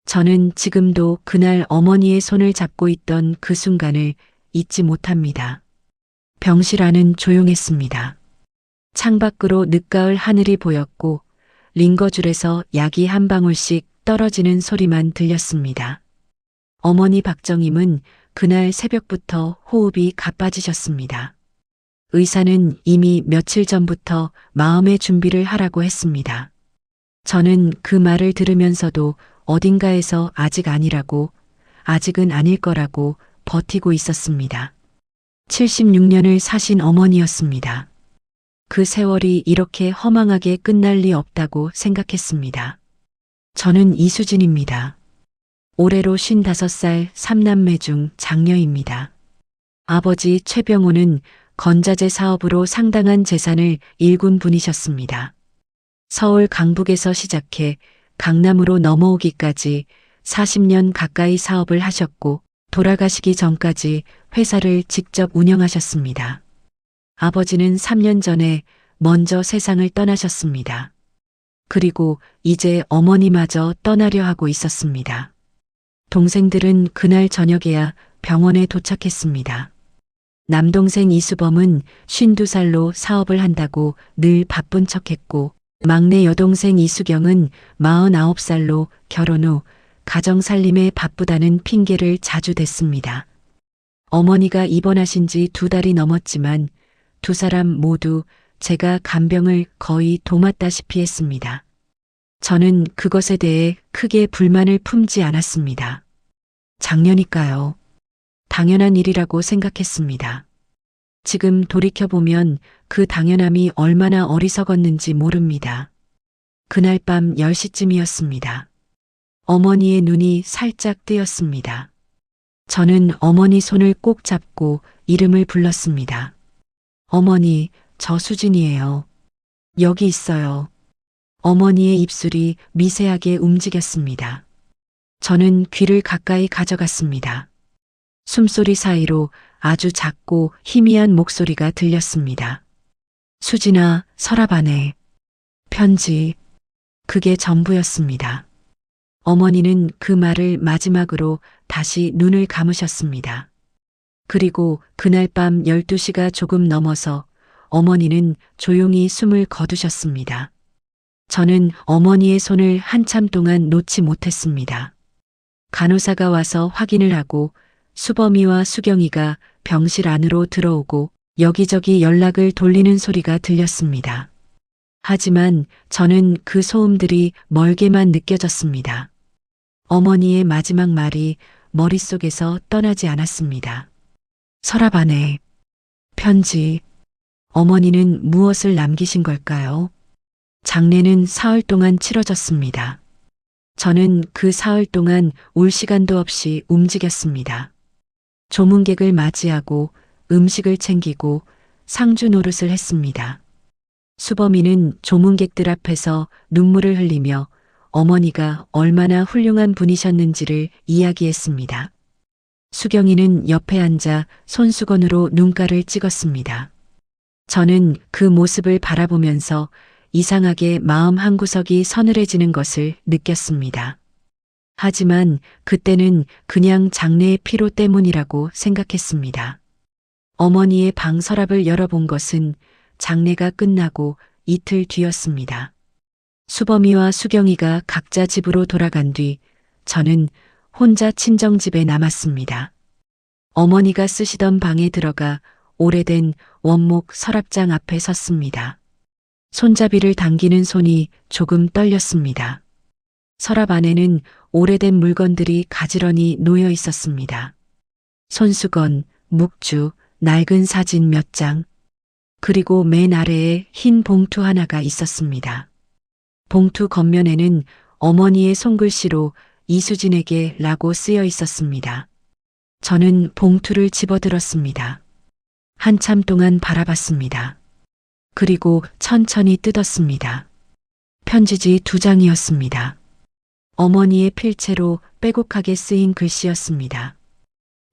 저는 지금도 그날 어머니의 손을 잡고 있던 그 순간을 잊지 못합니다. 병실 안은 조용했습니다. 창밖으로 늦가을 하늘이 보였고 링거줄에서 약이 한 방울씩 떨어지는 소리만 들렸습니다. 어머니 박정임은 그날 새벽부터 호흡이 가빠지셨습니다. 의사는 이미 며칠 전부터 마음의 준비를 하라고 했습니다. 저는 그 말을 들으면서도 어딘가에서 아직은 아닐 거라고 버티고 있었습니다. 76년을 사신 어머니였습니다. 그 세월이 이렇게 허망하게 끝날 리 없다고 생각했습니다. 저는 이수진입니다. 올해로 55살 3남매 중 장녀입니다. 아버지 최병호는 건자재 사업으로 상당한 재산을 일군 분이셨습니다. 서울 강북에서 시작해 강남으로 넘어오기까지 40년 가까이 사업을 하셨고 돌아가시기 전까지 회사를 직접 운영하셨습니다. 아버지는 3년 전에 먼저 세상을 떠나셨습니다. 그리고 이제 어머니마저 떠나려 하고 있었습니다. 동생들은 그날 저녁에야 병원에 도착했습니다. 남동생 이수범은 52살로 사업을 한다고 늘 바쁜 척했고 막내 여동생 이수경은 49살로 결혼 후 가정 살림에 바쁘다는 핑계를 자주 댔습니다. 어머니가 입원하신 지 2달이 넘었지만 두 사람 모두 제가 간병을 거의 도맡다시피 했습니다. 저는 그것에 대해 크게 불만을 품지 않았습니다. 장녀니까요. 당연한 일이라고 생각했습니다. 지금 돌이켜보면 그 당연함이 얼마나 어리석었는지 모릅니다. 그날 밤 10시쯤이었습니다. 어머니의 눈이 살짝 뜨였습니다. 저는 어머니 손을 꼭 잡고 이름을 불렀습니다. 어머니, 저 수진이에요. 여기 있어요. 어머니의 입술이 미세하게 움직였습니다. 저는 귀를 가까이 가져갔습니다. 숨소리 사이로 아주 작고 희미한 목소리가 들렸습니다. 수진아, 서랍 안에 편지. 그게 전부였습니다. 어머니는 그 말을 마지막으로 다시 눈을 감으셨습니다. 그리고 그날 밤 12시가 조금 넘어서 어머니는 조용히 숨을 거두셨습니다. 저는 어머니의 손을 한참 동안 놓지 못했습니다. 간호사가 와서 확인을 하고 수범이와 수경이가 병실 안으로 들어오고 여기저기 연락을 돌리는 소리가 들렸습니다. 하지만 저는 그 소음들이 멀게만 느껴졌습니다. 어머니의 마지막 말이 머릿속에서 떠나지 않았습니다. 서랍 안에 편지. 어머니는 무엇을 남기신 걸까요? 장례는 사흘 동안 치러졌습니다. 저는 그 사흘 동안 울 시간도 없이 움직였습니다. 조문객을 맞이하고 음식을 챙기고 상주 노릇을 했습니다. 수범이는 조문객들 앞에서 눈물을 흘리며 어머니가 얼마나 훌륭한 분이셨는지를 이야기했습니다. 수경이는 옆에 앉아 손수건으로 눈가를 찍었습니다. 저는 그 모습을 바라보면서 이상하게 마음 한구석이 서늘해지는 것을 느꼈습니다. 하지만 그때는 그냥 장래의 피로 때문이라고 생각했습니다. 어머니의 방 서랍을 열어본 것은 장례가 끝나고 이틀 뒤였습니다. 수범이와 수경이가 각자 집으로 돌아간 뒤 저는 혼자 친정집에 남았습니다. 어머니가 쓰시던 방에 들어가 오래된 원목 서랍장 앞에 섰습니다. 손잡이를 당기는 손이 조금 떨렸습니다. 서랍 안에는 오래된 물건들이 가지런히 놓여 있었습니다. 손수건, 묵주, 낡은 사진 몇 장, 그리고 맨 아래에 흰 봉투 하나가 있었습니다. 봉투 겉면에는 어머니의 손글씨로 이수진에게 라고 쓰여 있었습니다. 저는 봉투를 집어들었습니다. 한참 동안 바라봤습니다. 그리고 천천히 뜯었습니다. 편지지 2장이었습니다. 어머니의 필체로 빼곡하게 쓰인 글씨였습니다.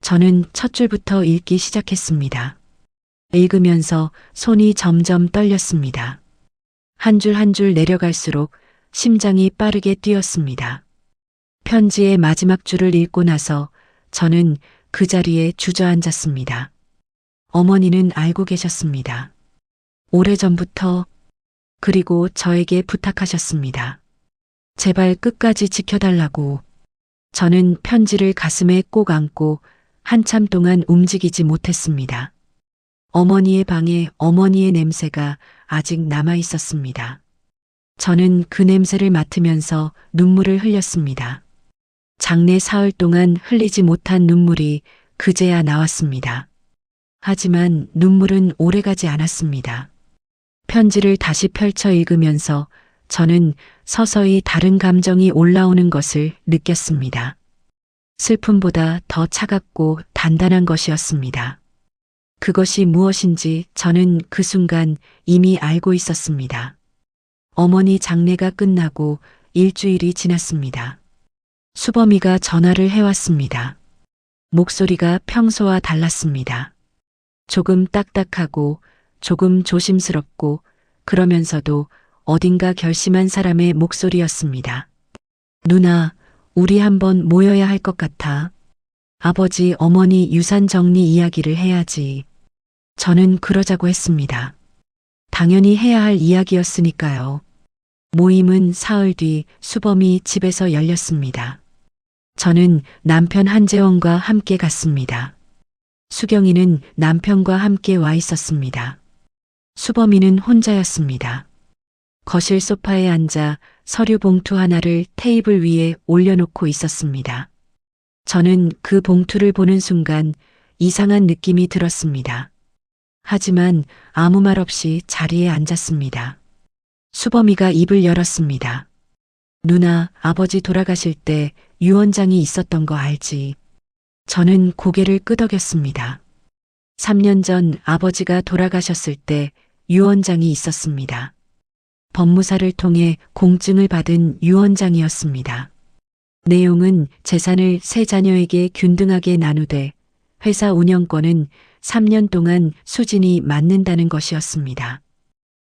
저는 첫 줄부터 읽기 시작했습니다. 읽으면서 손이 점점 떨렸습니다. 한 줄 한 줄 내려갈수록 심장이 빠르게 뛰었습니다. 편지의 마지막 줄을 읽고 나서 저는 그 자리에 주저앉았습니다. 어머니는 알고 계셨습니다. 오래전부터. 그리고 저에게 부탁하셨습니다. 제발 끝까지 지켜달라고. 저는 편지를 가슴에 꼭 안고 한참 동안 움직이지 못했습니다. 어머니의 방에 어머니의 냄새가 아직 남아 있었습니다. 저는 그 냄새를 맡으면서 눈물을 흘렸습니다. 장례 사흘 동안 흘리지 못한 눈물이 그제야 나왔습니다. 하지만 눈물은 오래가지 않았습니다. 편지를 다시 펼쳐 읽으면서 저는 서서히 다른 감정이 올라오는 것을 느꼈습니다. 슬픔보다 더 차갑고 단단한 것이었습니다. 그것이 무엇인지 저는 그 순간 이미 알고 있었습니다. 어머니 장례가 끝나고 일주일이 지났습니다. 수범이가 전화를 해왔습니다. 목소리가 평소와 달랐습니다. 조금 딱딱하고 조금 조심스럽고 그러면서도 어딘가 결심한 사람의 목소리였습니다. 누나, 우리 한번 모여야 할 것 같아. 아버지, 어머니 유산 정리 이야기를 해야지. 저는 그러자고 했습니다. 당연히 해야 할 이야기였으니까요. 모임은 사흘 뒤 수범이 집에서 열렸습니다. 저는 남편 한재원과 함께 갔습니다. 수경이는 남편과 함께 와 있었습니다. 수범이는 혼자였습니다. 거실 소파에 앉아 서류 봉투 하나를 테이블 위에 올려놓고 있었습니다. 저는 그 봉투를 보는 순간 이상한 느낌이 들었습니다. 하지만 아무 말 없이 자리에 앉았습니다. 수범이가 입을 열었습니다. 누나, 아버지 돌아가실 때 유언장이 있었던 거 알지? 저는 고개를 끄덕였습니다. 3년 전 아버지가 돌아가셨을 때 유언장이 있었습니다. 법무사를 통해 공증을 받은 유언장이었습니다. 내용은 재산을 세 자녀에게 균등하게 나누되 회사 운영권은 3년 동안 수진이 맡는다는 것이었습니다.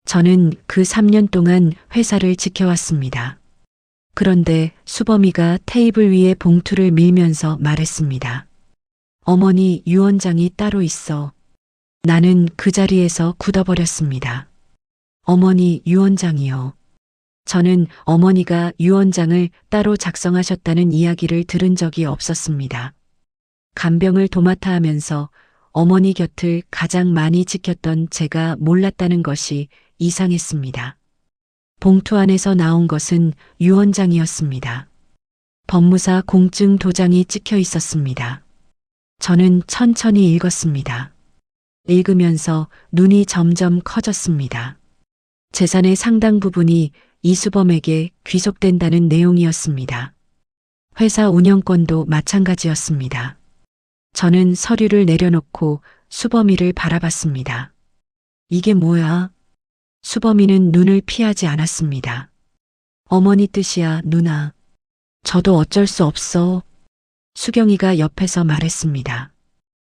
저는 그 3년 동안 회사를 지켜왔습니다. 그런데 수범이가 테이블 위에 봉투를 밀면서 말했습니다. 어머니, 유언장이 따로 있어. 나는 그 자리에서 굳어버렸습니다. 어머니, 유언장이요. 저는 어머니가 유언장을 따로 작성하셨다는 이야기를 들은 적이 없었습니다. 간병을 도맡아 하면서 어머니 곁을 가장 많이 지켰던 제가 몰랐다는 것이 이상했습니다. 봉투 안에서 나온 것은 유언장이었습니다. 법무사 공증 도장이 찍혀 있었습니다. 저는 천천히 읽었습니다. 읽으면서 눈이 점점 커졌습니다. 재산의 상당 부분이 이수범에게 귀속된다는 내용이었습니다. 회사 운영권도 마찬가지였습니다. 저는 서류를 내려놓고 수범이를 바라봤습니다. 이게 뭐야? 수범이는 눈을 피하지 않았습니다. 어머니 뜻이야, 누나. 저도 어쩔 수 없어. 수경이가 옆에서 말했습니다.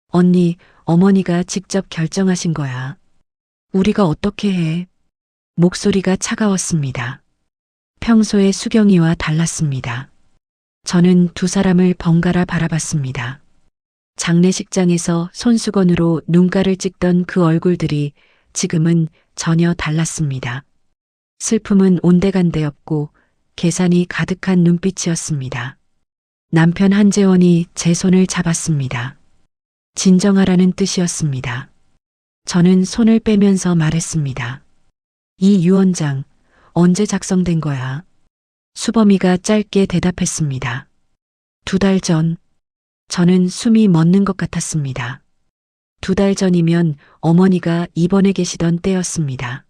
언니, 어머니가 직접 결정하신 거야. 우리가 어떻게 해? 목소리가 차가웠습니다. 평소의 수경이와 달랐습니다. 저는 두 사람을 번갈아 바라봤습니다. 장례식장에서 손수건으로 눈가를 찍던 그 얼굴들이 지금은 전혀 달랐습니다. 슬픔은 온데간데였고 계산이 가득한 눈빛이었습니다. 남편 한재원이 제 손을 잡았습니다. 진정하라는 뜻이었습니다. 저는 손을 빼면서 말했습니다. 이 유언장 언제 작성된 거야? 수범이가 짧게 대답했습니다. 2달 전. 저는 숨이 멎는 것 같았습니다. 2달 전이면 어머니가 입원해 계시던 때였습니다.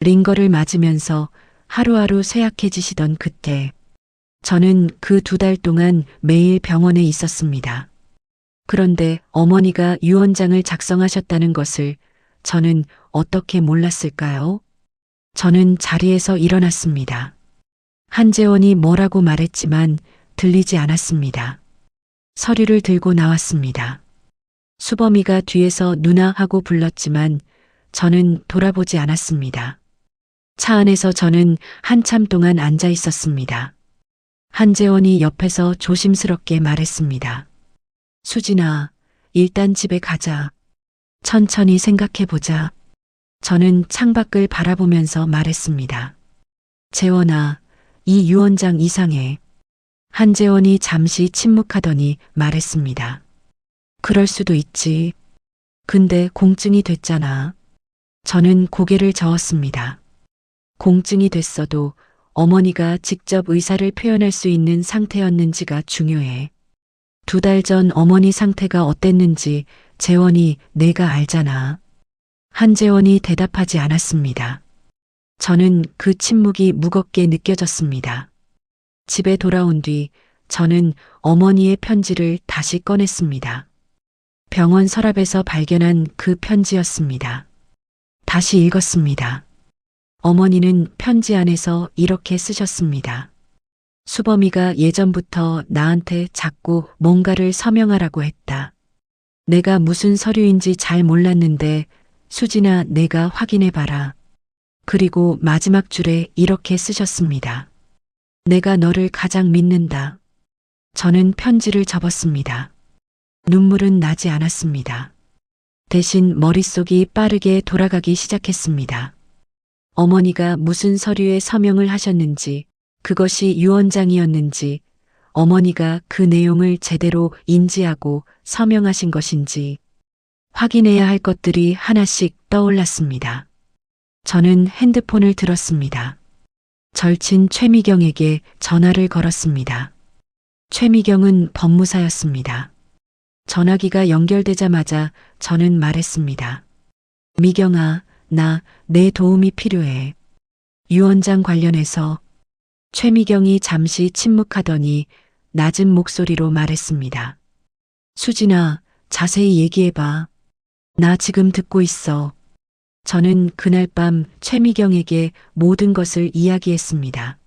링거를 맞으면서 하루하루 쇠약해지시던 그때 저는 그 2달 동안 매일 병원에 있었습니다. 그런데 어머니가 유언장을 작성하셨다는 것을 저는 어떻게 몰랐을까요? 저는 자리에서 일어났습니다. 한재원이 뭐라고 말했지만 들리지 않았습니다. 서류를 들고 나왔습니다. 수범이가 뒤에서 누나 하고 불렀지만 저는 돌아보지 않았습니다. 차 안에서 저는 한참 동안 앉아 있었습니다. 한재원이 옆에서 조심스럽게 말했습니다. 수진아, 일단 집에 가자. 천천히 생각해보자. 저는 창밖을 바라보면서 말했습니다. 재원아, 이 유원장 이상해. 한재원이 잠시 침묵하더니 말했습니다. 그럴 수도 있지. 근데 공증이 됐잖아. 저는 고개를 저었습니다. 공증이 됐어도 어머니가 직접 의사를 표현할 수 있는 상태였는지가 중요해. 2달 전 어머니 상태가 어땠는지 재원이 내가 알잖아. 한재원이 대답하지 않았습니다. 저는 그 침묵이 무겁게 느껴졌습니다. 집에 돌아온 뒤 저는 어머니의 편지를 다시 꺼냈습니다. 병원 서랍에서 발견한 그 편지였습니다. 다시 읽었습니다. 어머니는 편지 안에서 이렇게 쓰셨습니다. 수범이가 예전부터 나한테 자꾸 뭔가를 서명하라고 했다. 내가 무슨 서류인지 잘 몰랐는데 수진아 내가 확인해봐라. 그리고 마지막 줄에 이렇게 쓰셨습니다. 내가 너를 가장 믿는다. 저는 편지를 접었습니다. 눈물은 나지 않았습니다. 대신 머릿속이 빠르게 돌아가기 시작했습니다. 어머니가 무슨 서류에 서명을 하셨는지, 그것이 유언장이었는지, 어머니가 그 내용을 제대로 인지하고 서명하신 것인지 확인해야 할 것들이 하나씩 떠올랐습니다. 저는 핸드폰을 들었습니다. 절친 최미경에게 전화를 걸었습니다. 최미경은 법무사였습니다. 전화기가 연결되자마자 저는 말했습니다. 미경아, 내 도움이 필요해. 유언장 관련해서. 최미경이 잠시 침묵하더니 낮은 목소리로 말했습니다. 수진아, 자세히 얘기해봐. 나 지금 듣고 있어. 저는 그날 밤 최미경에게 모든 것을 이야기했습니다.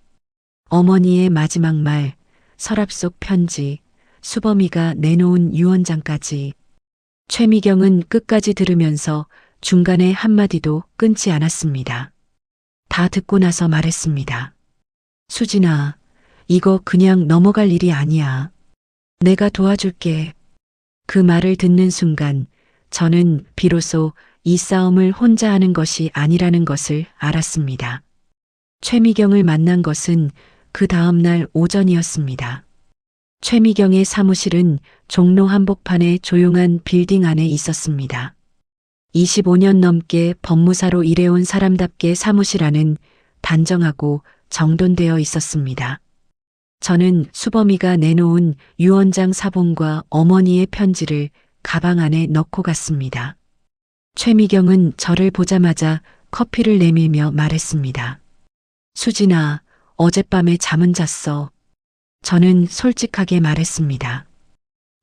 어머니의 마지막 말, 서랍 속 편지, 수범이가 내놓은 유언장까지. 최미경은 끝까지 들으면서 중간에 한마디도 끊지 않았습니다. 다 듣고 나서 말했습니다. 수진아, 이거 그냥 넘어갈 일이 아니야. 내가 도와줄게. 그 말을 듣는 순간 저는 비로소 이 싸움을 혼자 하는 것이 아니라는 것을 알았습니다. 최미경을 만난 것은 그 다음 날 오전이었습니다. 최미경의 사무실은 종로 한복판의 조용한 빌딩 안에 있었습니다. 25년 넘게 법무사로 일해온 사람답게 사무실 안은 단정하고 정돈되어 있었습니다. 저는 수범이가 내놓은 유언장 사본과 어머니의 편지를 가방 안에 넣고 갔습니다. 최미경은 저를 보자마자 커피를 내밀며 말했습니다. 수진아, 어젯밤에 잠은 잤어. 저는 솔직하게 말했습니다.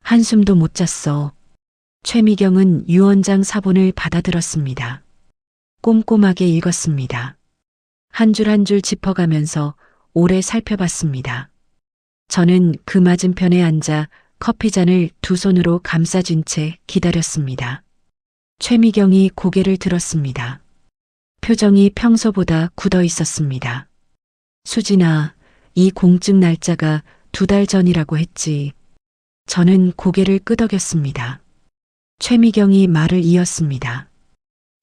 한숨도 못 잤어. 최미경은 유언장 사본을 받아들었습니다. 꼼꼼하게 읽었습니다. 한 줄 한 줄 짚어가면서 오래 살펴봤습니다. 저는 그 맞은편에 앉아 커피잔을 두 손으로 감싸준 채 기다렸습니다. 최미경이 고개를 들었습니다. 표정이 평소보다 굳어 있었습니다. 수진아, 이 공증 날짜가 2달 전이라고 했지. 저는 고개를 끄덕였습니다. 최미경이 말을 이었습니다.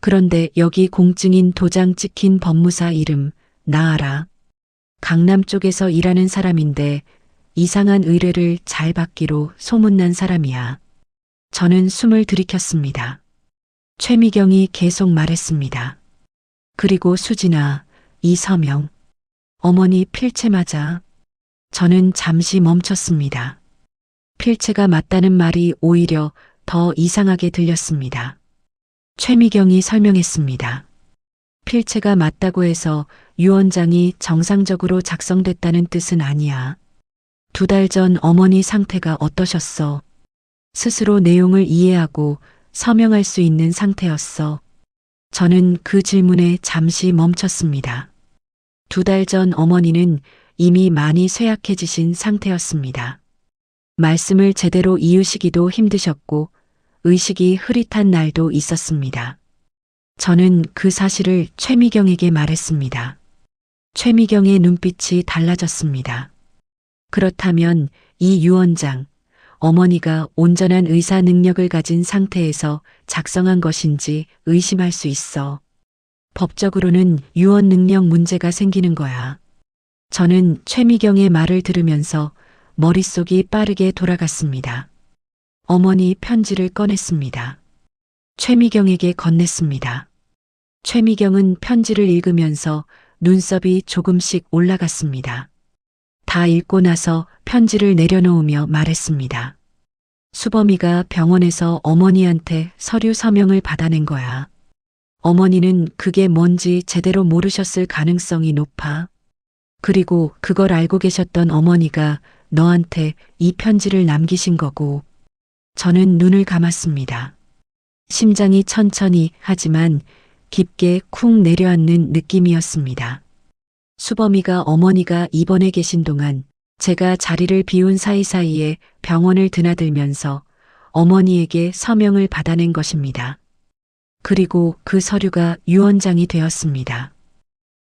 그런데 여기 공증인 도장 찍힌 법무사 이름 나 알아. 강남 쪽에서 일하는 사람인데 이상한 의뢰를 잘 받기로 소문난 사람이야. 저는 숨을 들이켰습니다. 최미경이 계속 말했습니다. 그리고 수진아, 이 서명. 어머니 필체 맞아. 저는 잠시 멈췄습니다. 필체가 맞다는 말이 오히려 더 이상하게 들렸습니다. 최미경이 설명했습니다. 필체가 맞다고 해서 유언장이 정상적으로 작성됐다는 뜻은 아니야. 2달 전 어머니 상태가 어떠셨어? 스스로 내용을 이해하고 서명할 수 있는 상태였어. 저는 그 질문에 잠시 멈췄습니다. 2달 전 어머니는 이미 많이 쇠약해지신 상태였습니다. 말씀을 제대로 이으시기도 힘드셨고 의식이 흐릿한 날도 있었습니다. 저는 그 사실을 최미경에게 말했습니다. 최미경의 눈빛이 달라졌습니다. 그렇다면 이 유언장, 어머니가 온전한 의사 능력을 가진 상태에서 작성한 것인지 의심할 수 있어. 법적으로는 유언 능력 문제가 생기는 거야. 저는 최미경의 말을 들으면서 머릿속이 빠르게 돌아갔습니다. 어머니 편지를 꺼냈습니다. 최미경에게 건넸습니다. 최미경은 편지를 읽으면서 눈썹이 조금씩 올라갔습니다. 다 읽고 나서 편지를 내려놓으며 말했습니다. 수범이가 병원에서 어머니한테 서류 서명을 받아낸 거야. 어머니는 그게 뭔지 제대로 모르셨을 가능성이 높아. 그리고 그걸 알고 계셨던 어머니가 너한테 이 편지를 남기신 거고. 저는 눈을 감았습니다. 심장이 천천히 하지만 깊게 쿵 내려앉는 느낌이었습니다. 수범이가 어머니가 입원해 계신 동안 제가 자리를 비운 사이사이에 병원을 드나들면서 어머니에게 서명을 받아낸 것입니다. 그리고 그 서류가 유언장이 되었습니다.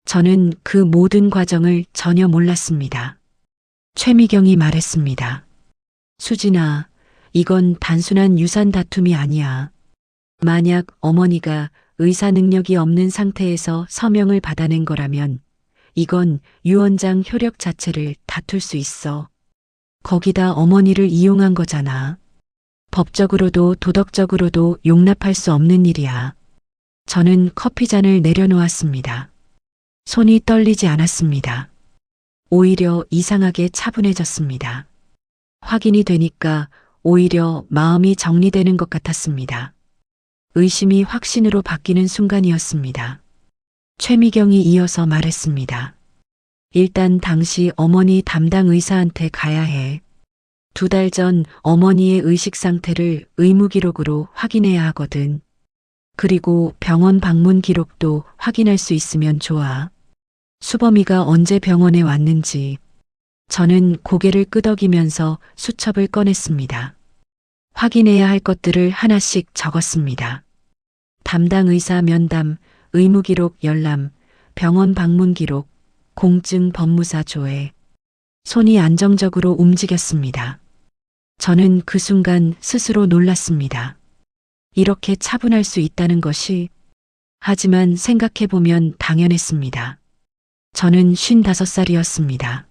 저는 그 모든 과정을 전혀 몰랐습니다. 최미경이 말했습니다. 수진아, 이건 단순한 유산 다툼이 아니야. 만약 어머니가 의사 능력이 없는 상태에서 서명을 받아낸 거라면 이건 유언장 효력 자체를 다툴 수 있어. 거기다 어머니를 이용한 거잖아. 법적으로도 도덕적으로도 용납할 수 없는 일이야. 저는 커피잔을 내려놓았습니다. 손이 떨리지 않았습니다. 오히려 이상하게 차분해졌습니다. 확인이 되니까 오히려 마음이 정리되는 것 같았습니다. 의심이 확신으로 바뀌는 순간이었습니다. 최미경이 이어서 말했습니다. 일단 당시 어머니 담당 의사한테 가야 해. 2달 전 어머니의 의식 상태를 의무기록으로 확인해야 하거든. 그리고 병원 방문 기록도 확인할 수 있으면 좋아. 수범이가 언제 병원에 왔는지. 저는 고개를 끄덕이면서 수첩을 꺼냈습니다. 확인해야 할 것들을 하나씩 적었습니다. 담당 의사 면담, 의무기록 열람, 병원 방문 기록, 공증 법무사 조회. 손이 안정적으로 움직였습니다. 저는 그 순간 스스로 놀랐습니다. 이렇게 차분할 수 있다는 것이, 하지만 생각해보면 당연했습니다. 저는 55살이었습니다.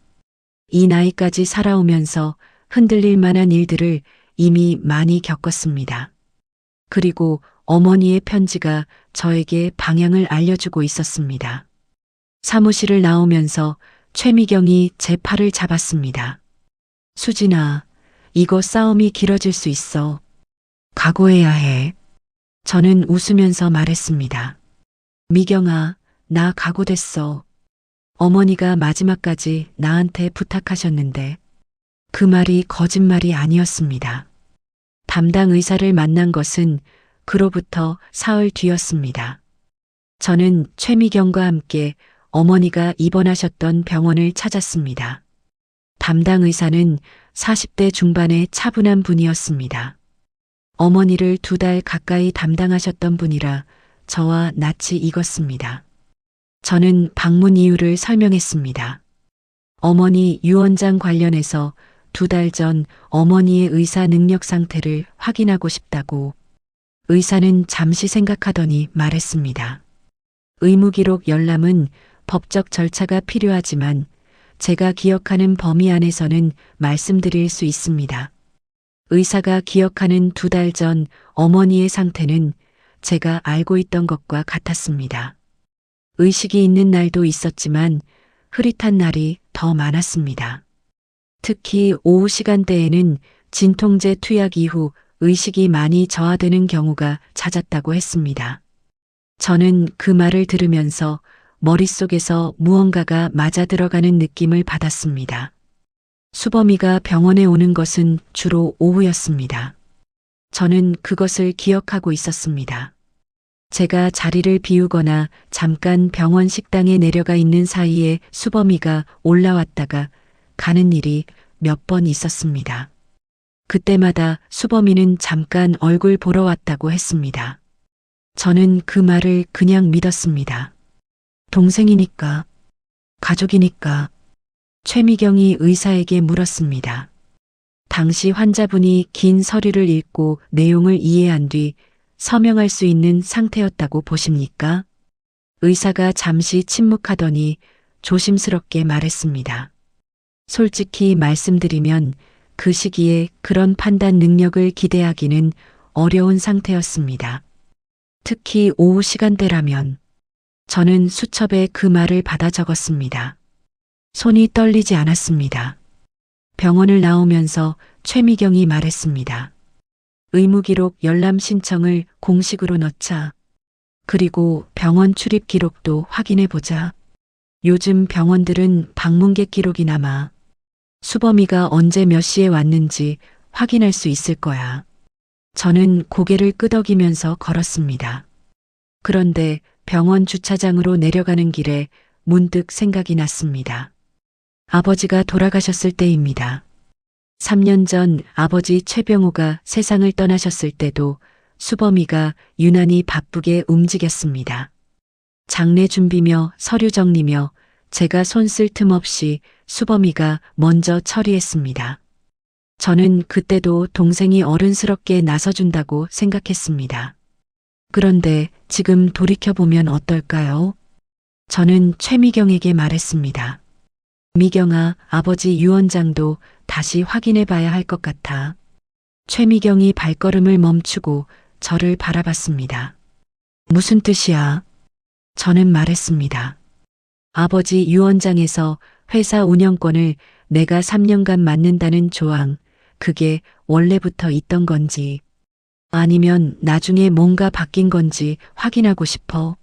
이 나이까지 살아오면서 흔들릴 만한 일들을 이미 많이 겪었습니다. 그리고 어머니의 편지가 저에게 방향을 알려주고 있었습니다. 사무실을 나오면서 최미경이 제 팔을 잡았습니다. 수진아, 이거 싸움이 길어질 수 있어. 각오해야 해. 저는 웃으면서 말했습니다. 미경아, 나 각오됐어. 어머니가 마지막까지 나한테 부탁하셨는데 그 말이 거짓말이 아니었습니다. 담당 의사를 만난 것은 그로부터 사흘 뒤였습니다. 저는 최미경과 함께 어머니가 입원하셨던 병원을 찾았습니다. 담당 의사는 40대 중반의 차분한 분이었습니다. 어머니를 2달 가까이 담당하셨던 분이라 저와 낯이 익었습니다. 저는 방문 이유를 설명했습니다. 어머니 유언장 관련해서 2달 전 어머니의 의사 능력 상태를 확인하고 싶다고. 의사는 잠시 생각하더니 말했습니다. 의무기록 열람은 법적 절차가 필요하지만 제가 기억하는 범위 안에서는 말씀드릴 수 있습니다. 의사가 기억하는 2달 전 어머니의 상태는 제가 알고 있던 것과 같았습니다. 의식이 있는 날도 있었지만 흐릿한 날이 더 많았습니다. 특히 오후 시간대에는 진통제 투약 이후 의식이 많이 저하되는 경우가 잦았다고 했습니다. 저는 그 말을 들으면서 머릿속에서 무언가가 맞아 들어가는 느낌을 받았습니다. 수범이가 병원에 오는 것은 주로 오후였습니다. 저는 그것을 기억하고 있었습니다. 제가 자리를 비우거나 잠깐 병원 식당에 내려가 있는 사이에 수범이가 올라왔다가 가는 일이 몇 번 있었습니다. 그때마다 수범이는 잠깐 얼굴 보러 왔다고 했습니다. 저는 그 말을 그냥 믿었습니다. 동생이니까, 가족이니까. 최미경이 의사에게 물었습니다. 당시 환자분이 긴 서류를 읽고 내용을 이해한 뒤 서명할 수 있는 상태였다고 보십니까? 의사가 잠시 침묵하더니 조심스럽게 말했습니다. 솔직히 말씀드리면 그 시기에 그런 판단 능력을 기대하기는 어려운 상태였습니다. 특히 오후 시간대라면. 저는 수첩에 그 말을 받아 적었습니다. 손이 떨리지 않았습니다. 병원을 나오면서 최미경이 말했습니다. 의무기록 열람 신청을 공식으로 넣자. 그리고 병원 출입 기록도 확인해 보자. 요즘 병원들은 방문객 기록이 남아. 수범이가 언제 몇 시에 왔는지 확인할 수 있을 거야. 저는 고개를 끄덕이면서 걸었습니다. 그런데 병원 주차장으로 내려가는 길에 문득 생각이 났습니다. 아버지가 돌아가셨을 때입니다. 3년 전 아버지 최병호가 세상을 떠나셨을 때도 수범이가 유난히 바쁘게 움직였습니다. 장례 준비며 서류 정리며 제가 손 쓸 틈 없이 수범이가 먼저 처리했습니다. 저는 그때도 동생이 어른스럽게 나서준다고 생각했습니다. 그런데 지금 돌이켜보면 어떨까요? 저는 최미경에게 말했습니다. 미경아, 아버지 유언장도 다시 확인해 봐야 할 것 같아. 최미경이 발걸음을 멈추고 저를 바라봤습니다. 무슨 뜻이야? 저는 말했습니다. 아버지 유언장에서 회사 운영권을 내가 3년간 맡는다는 조항, 그게 원래부터 있던 건지 아니면 나중에 뭔가 바뀐 건지 확인하고 싶어.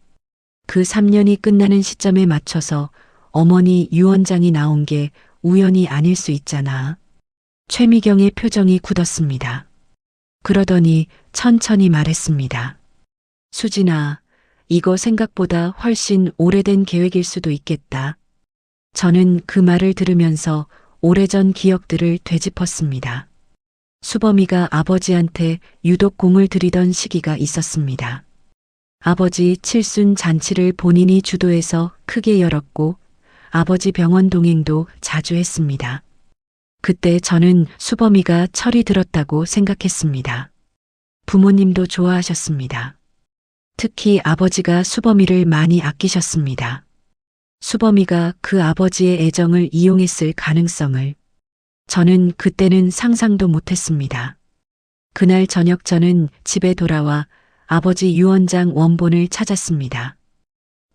그 3년이 끝나는 시점에 맞춰서 어머니 유언장이 나온 게 우연이 아닐 수 있잖아. 최미경의 표정이 굳었습니다. 그러더니 천천히 말했습니다. 수진아, 이거 생각보다 훨씬 오래된 계획일 수도 있겠다. 저는 그 말을 들으면서 오래전 기억들을 되짚었습니다. 수범이가 아버지한테 유독 공을 들이던 시기가 있었습니다. 아버지 칠순 잔치를 본인이 주도해서 크게 열었고 아버지 병원 동행도 자주 했습니다. 그때 저는 수범이가 철이 들었다고 생각했습니다. 부모님도 좋아하셨습니다. 특히 아버지가 수범이를 많이 아끼셨습니다. 수범이가 그 아버지의 애정을 이용했을 가능성을 저는 그때는 상상도 못했습니다. 그날 저녁 저는 집에 돌아와 아버지 유언장 원본을 찾았습니다.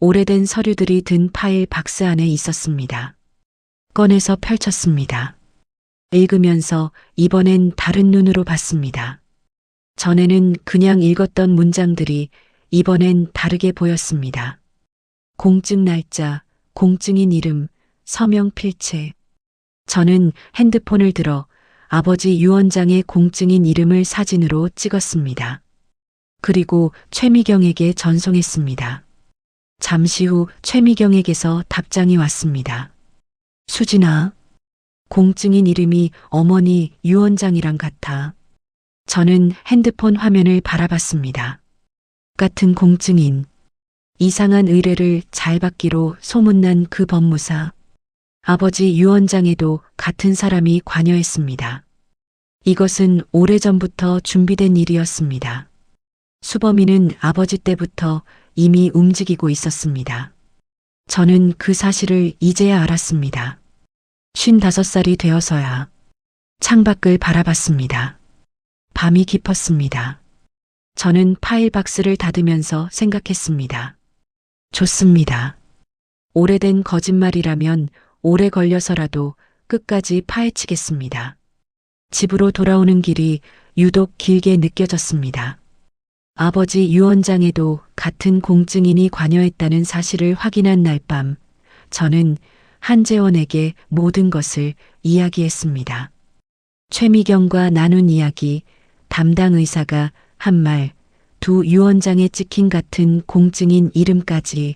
오래된 서류들이 든 파일 박스 안에 있었습니다. 꺼내서 펼쳤습니다. 읽으면서 이번엔 다른 눈으로 봤습니다. 전에는 그냥 읽었던 문장들이 이번엔 다르게 보였습니다. 공증 날짜, 공증인 이름, 서명 필체. 저는 핸드폰을 들어 아버지 유언장의 공증인 이름을 사진으로 찍었습니다. 그리고 최미경에게 전송했습니다. 잠시 후 최미경에게서 답장이 왔습니다. 수진아, 공증인 이름이 어머니 유언장이랑 같아. 저는 핸드폰 화면을 바라봤습니다. 같은 공증인. 이상한 의뢰를 잘 받기로 소문난 그 법무사. 아버지 유언장에도 같은 사람이 관여했습니다. 이것은 오래전부터 준비된 일이었습니다. 수범이는 아버지 때부터 이미 움직이고 있었습니다. 저는 그 사실을 이제야 알았습니다. 55살이 되어서야 창밖을 바라봤습니다. 밤이 깊었습니다. 저는 파일 박스를 닫으면서 생각했습니다. 좋습니다. 오래된 거짓말이라면 오래 걸려서라도 끝까지 파헤치겠습니다. 집으로 돌아오는 길이 유독 길게 느껴졌습니다. 아버지 유언장에도 같은 공증인이 관여했다는 사실을 확인한 날 밤, 저는 한재원에게 모든 것을 이야기했습니다. 최미경과 나눈 이야기, 담당 의사가 한 말, 두 유언장에 찍힌 같은 공증인 이름까지.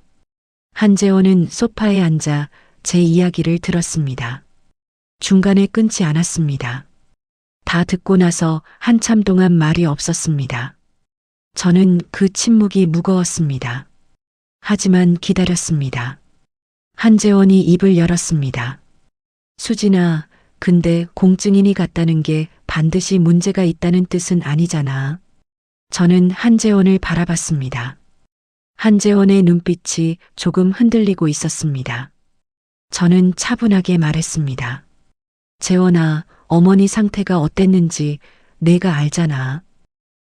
한재원은 소파에 앉아 제 이야기를 들었습니다. 중간에 끊지 않았습니다. 다 듣고 나서 한참 동안 말이 없었습니다. 저는 그 침묵이 무거웠습니다. 하지만 기다렸습니다. 한재원이 입을 열었습니다. 수진아, 근데 공증인이 같다는 게 반드시 문제가 있다는 뜻은 아니잖아. 저는 한재원을 바라봤습니다. 한재원의 눈빛이 조금 흔들리고 있었습니다. 저는 차분하게 말했습니다. 재원아, 어머니 상태가 어땠는지 내가 알잖아.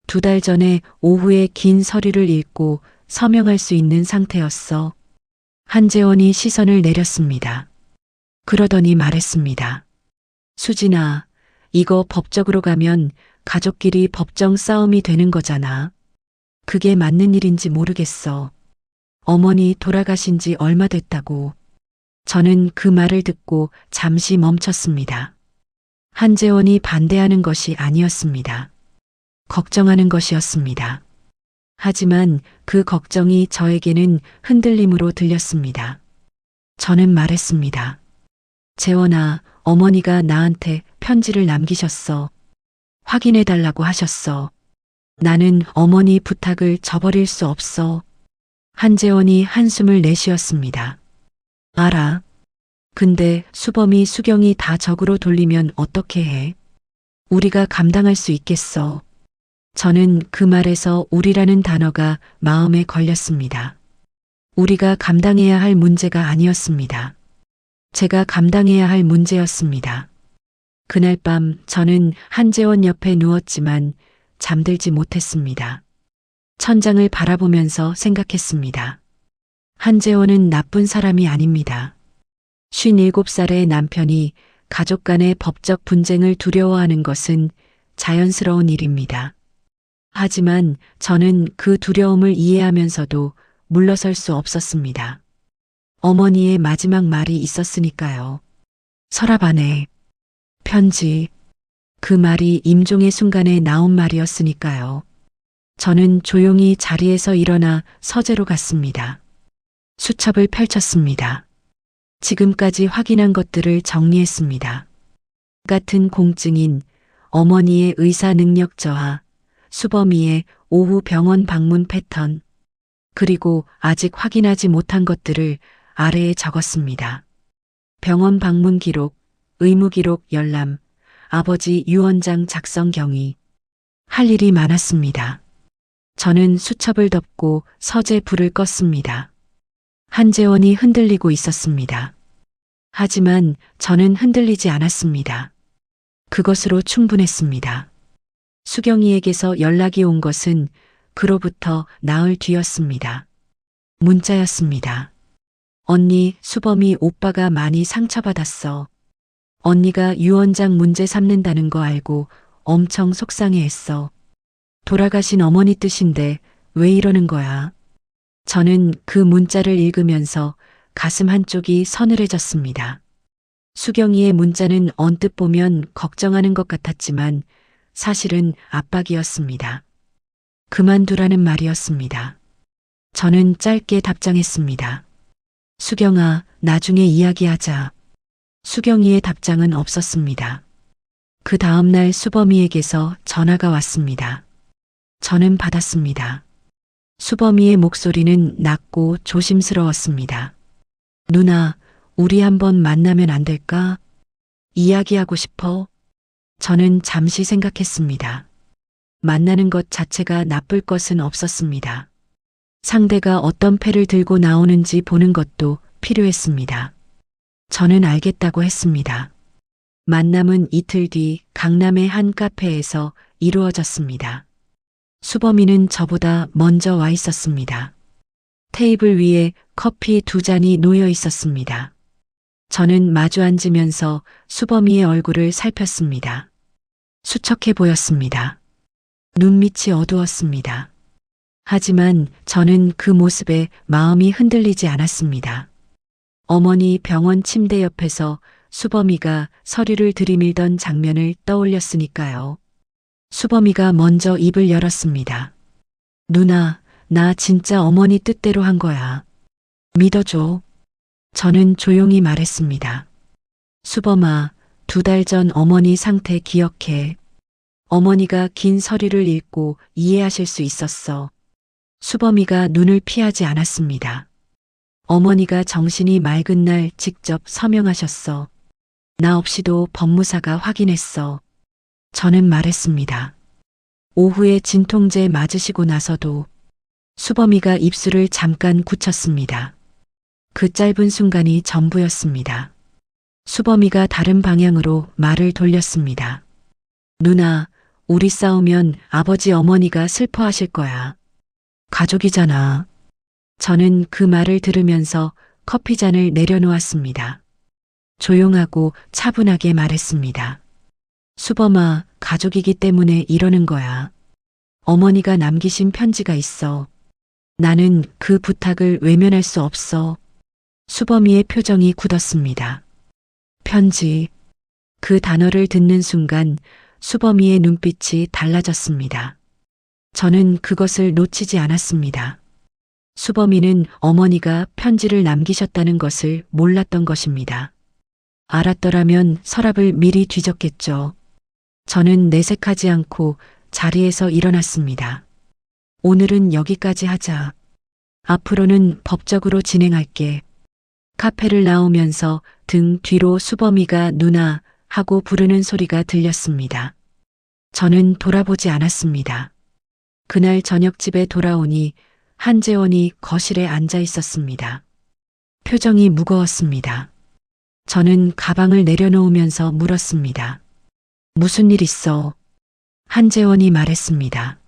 2달 전에 오후에 긴 서류를 읽고 서명할 수 있는 상태였어. 한재원이 시선을 내렸습니다. 그러더니 말했습니다. 수진아, 이거 법적으로 가면 가족끼리 법정 싸움이 되는 거잖아. 그게 맞는 일인지 모르겠어. 어머니 돌아가신 지 얼마 됐다고. 저는 그 말을 듣고 잠시 멈췄습니다. 한재원이 반대하는 것이 아니었습니다. 걱정하는 것이었습니다. 하지만 그 걱정이 저에게는 흔들림으로 들렸습니다. 저는 말했습니다. 재원아, 어머니가 나한테 편지를 남기셨어. 확인해달라고 하셨어. 나는 어머니 부탁을 저버릴 수 없어. 한재원이 한숨을 내쉬었습니다. 알아. 근데 수범이 수경이 다 적으로 돌리면 어떻게 해? 우리가 감당할 수 있겠어. 저는 그 말에서 우리라는 단어가 마음에 걸렸습니다. 우리가 감당해야 할 문제가 아니었습니다. 제가 감당해야 할 문제였습니다. 그날 밤 저는 한재원 옆에 누웠지만 잠들지 못했습니다. 천장을 바라보면서 생각했습니다. 한재원은 나쁜 사람이 아닙니다. 57살의 남편이 가족 간의 법적 분쟁을 두려워하는 것은 자연스러운 일입니다. 하지만 저는 그 두려움을 이해하면서도 물러설 수 없었습니다. 어머니의 마지막 말이 있었으니까요. 서랍 안에 편지. 그 말이 임종의 순간에 나온 말이었으니까요. 저는 조용히 자리에서 일어나 서재로 갔습니다. 수첩을 펼쳤습니다. 지금까지 확인한 것들을 정리했습니다. 같은 공증인, 어머니의 의사 능력 저하, 수범이의 오후 병원 방문 패턴, 그리고 아직 확인하지 못한 것들을 아래에 적었습니다. 병원 방문 기록, 의무 기록 열람, 아버지 유언장 작성 경위. 할 일이 많았습니다. 저는 수첩을 덮고 서재 불을 껐습니다. 한재원이 흔들리고 있었습니다. 하지만 저는 흔들리지 않았습니다. 그것으로 충분했습니다. 수경이에게서 연락이 온 것은 그로부터 나흘 뒤였습니다. 문자였습니다. 언니, 수범이 오빠가 많이 상처받았어. 언니가 유언장 문제 삼는다는 거 알고 엄청 속상해했어. 돌아가신 어머니 뜻인데 왜 이러는 거야? 저는 그 문자를 읽으면서 가슴 한쪽이 서늘해졌습니다. 수경이의 문자는 언뜻 보면 걱정하는 것 같았지만 사실은 압박이었습니다. 그만두라는 말이었습니다. 저는 짧게 답장했습니다. 수경아, 나중에 이야기하자. 수경이의 답장은 없었습니다. 그 다음날 수범이에게서 전화가 왔습니다. 저는 받았습니다. 수범이의 목소리는 낮고 조심스러웠습니다. 누나, 우리 한번 만나면 안 될까? 이야기하고 싶어? 저는 잠시 생각했습니다. 만나는 것 자체가 나쁠 것은 없었습니다. 상대가 어떤 패를 들고 나오는지 보는 것도 필요했습니다. 저는 알겠다고 했습니다. 만남은 이틀 뒤 강남의 한 카페에서 이루어졌습니다. 수범이는 저보다 먼저 와 있었습니다. 테이블 위에 커피 2잔이 놓여 있었습니다. 저는 마주 앉으면서 수범이의 얼굴을 살폈습니다. 수척해 보였습니다. 눈밑이 어두웠습니다. 하지만 저는 그 모습에 마음이 흔들리지 않았습니다. 어머니 병원 침대 옆에서 수범이가 서류를 들이밀던 장면을 떠올렸으니까요. 수범이가 먼저 입을 열었습니다. 누나, 나 진짜 어머니 뜻대로 한 거야. 믿어줘. 저는 조용히 말했습니다. 수범아, 2달 전 어머니 상태 기억해. 어머니가 긴 서류를 읽고 이해하실 수 있었어. 수범이가 눈을 피하지 않았습니다. 어머니가 정신이 맑은 날 직접 서명하셨어. 나 없이도 법무사가 확인했어. 저는 말했습니다. 오후에 진통제 맞으시고 나서도 수범이가 입술을 잠깐 굳혔습니다. 그 짧은 순간이 전부였습니다. 수범이가 다른 방향으로 말을 돌렸습니다. 누나, 우리 싸우면 아버지 어머니가 슬퍼하실 거야. 가족이잖아. 저는 그 말을 들으면서 커피잔을 내려놓았습니다. 조용하고 차분하게 말했습니다. 수범아, 가족이기 때문에 이러는 거야. 어머니가 남기신 편지가 있어. 나는 그 부탁을 외면할 수 없어. 수범이의 표정이 굳었습니다. 편지. 그 단어를 듣는 순간 수범이의 눈빛이 달라졌습니다. 저는 그것을 놓치지 않았습니다. 수범이는 어머니가 편지를 남기셨다는 것을 몰랐던 것입니다. 알았더라면 서랍을 미리 뒤졌겠죠. 저는 내색하지 않고 자리에서 일어났습니다. 오늘은 여기까지 하자. 앞으로는 법적으로 진행할게. 카페를 나오면서 등 뒤로 수범이가 누나 하고 부르는 소리가 들렸습니다. 저는 돌아보지 않았습니다. 그날 저녁 집에 돌아오니 한재원이 거실에 앉아 있었습니다. 표정이 무거웠습니다. 저는 가방을 내려놓으면서 물었습니다. 무슨 일 있어? 한재원이 말했습니다.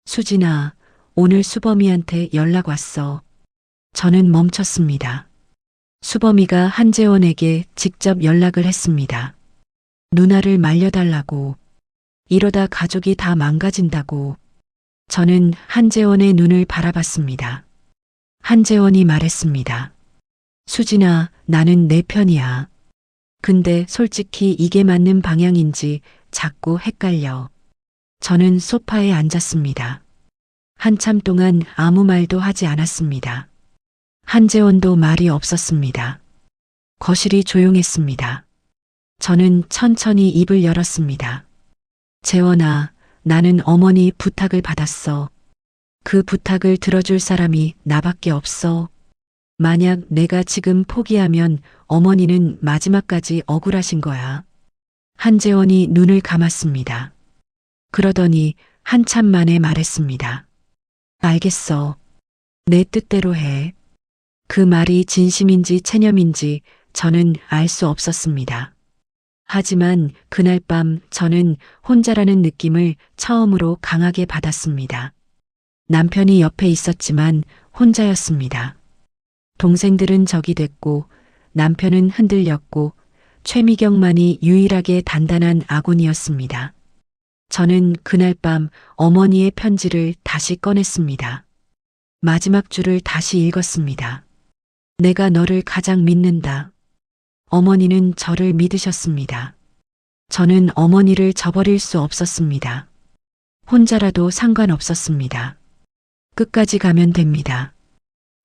수진아, 오늘 수범이한테 연락 왔어. 저는 멈췄습니다. 수범이가 한재원에게 직접 연락을 했습니다. 누나를 말려달라고. 이러다 가족이 다 망가진다고. 저는 한재원의 눈을 바라봤습니다. 한재원이 말했습니다. 수진아, 나는 내 편이야. 근데 솔직히 이게 맞는 방향인지 자꾸 헷갈려. 저는 소파에 앉았습니다. 한참 동안 아무 말도 하지 않았습니다. 한재원도 말이 없었습니다. 거실이 조용했습니다. 저는 천천히 입을 열었습니다. 재원아, 나는 어머니 부탁을 받았어. 그 부탁을 들어줄 사람이 나밖에 없어. 만약 내가 지금 포기하면 어머니는 마지막까지 억울하신 거야. 한재원이 눈을 감았습니다. 그러더니 한참 만에 말했습니다. 알겠어. 내 뜻대로 해. 그 말이 진심인지 체념인지 저는 알 수 없었습니다. 하지만 그날 밤 저는 혼자라는 느낌을 처음으로 강하게 받았습니다. 남편이 옆에 있었지만 혼자였습니다. 동생들은 적이 됐고 남편은 흔들렸고 최미경만이 유일하게 단단한 아군이었습니다. 저는 그날 밤 어머니의 편지를 다시 꺼냈습니다. 마지막 줄을 다시 읽었습니다. 내가 너를 가장 믿는다. 어머니는 저를 믿으셨습니다. 저는 어머니를 저버릴 수 없었습니다. 혼자라도 상관없었습니다. 끝까지 가면 됩니다.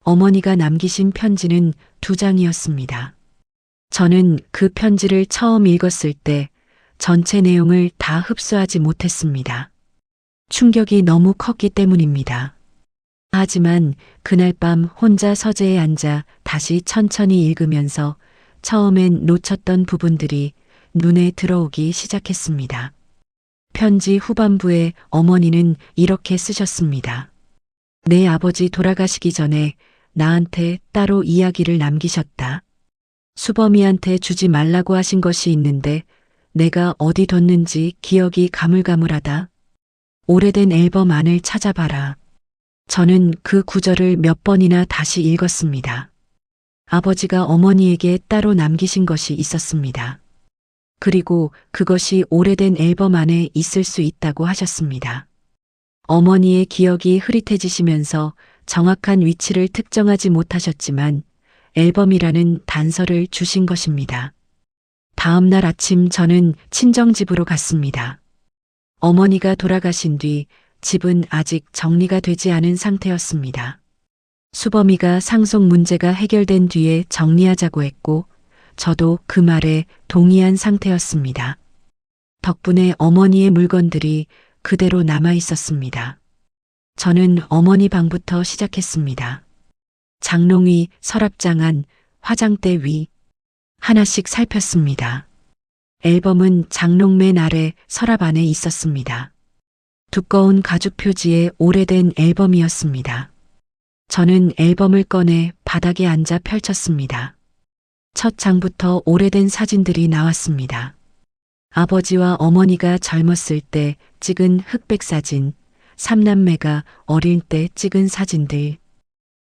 어머니가 남기신 편지는 2장이었습니다. 저는 그 편지를 처음 읽었을 때 전체 내용을 다 흡수하지 못했습니다. 충격이 너무 컸기 때문입니다. 하지만 그날 밤 혼자 서재에 앉아 다시 천천히 읽으면서 처음엔 놓쳤던 부분들이 눈에 들어오기 시작했습니다. 편지 후반부에 어머니는 이렇게 쓰셨습니다. 내 아버지 돌아가시기 전에 나한테 따로 이야기를 남기셨다. 수범이한테 주지 말라고 하신 것이 있는데 내가 어디 뒀는지 기억이 가물가물하다. 오래된 앨범 안을 찾아봐라. 저는 그 구절을 몇 번이나 다시 읽었습니다. 아버지가 어머니에게 따로 남기신 것이 있었습니다. 그리고 그것이 오래된 앨범 안에 있을 수 있다고 하셨습니다. 어머니의 기억이 흐릿해지시면서 정확한 위치를 특정하지 못하셨지만 앨범이라는 단서를 주신 것입니다. 다음 날 아침 저는 친정집으로 갔습니다. 어머니가 돌아가신 뒤 집은 아직 정리가 되지 않은 상태였습니다. 수범이가 상속 문제가 해결된 뒤에 정리하자고 했고 저도 그 말에 동의한 상태였습니다. 덕분에 어머니의 물건들이 그대로 남아 있었습니다. 저는 어머니 방부터 시작했습니다. 장롱 위, 서랍장 안, 화장대 위 하나씩 살폈습니다. 앨범은 장롱맨 아래 서랍 안에 있었습니다. 두꺼운 가죽 표지의 오래된 앨범이었습니다. 저는 앨범을 꺼내 바닥에 앉아 펼쳤습니다. 첫 장부터 오래된 사진들이 나왔습니다. 아버지와 어머니가 젊었을 때 찍은 흑백 사진, 삼남매가 어릴 때 찍은 사진들.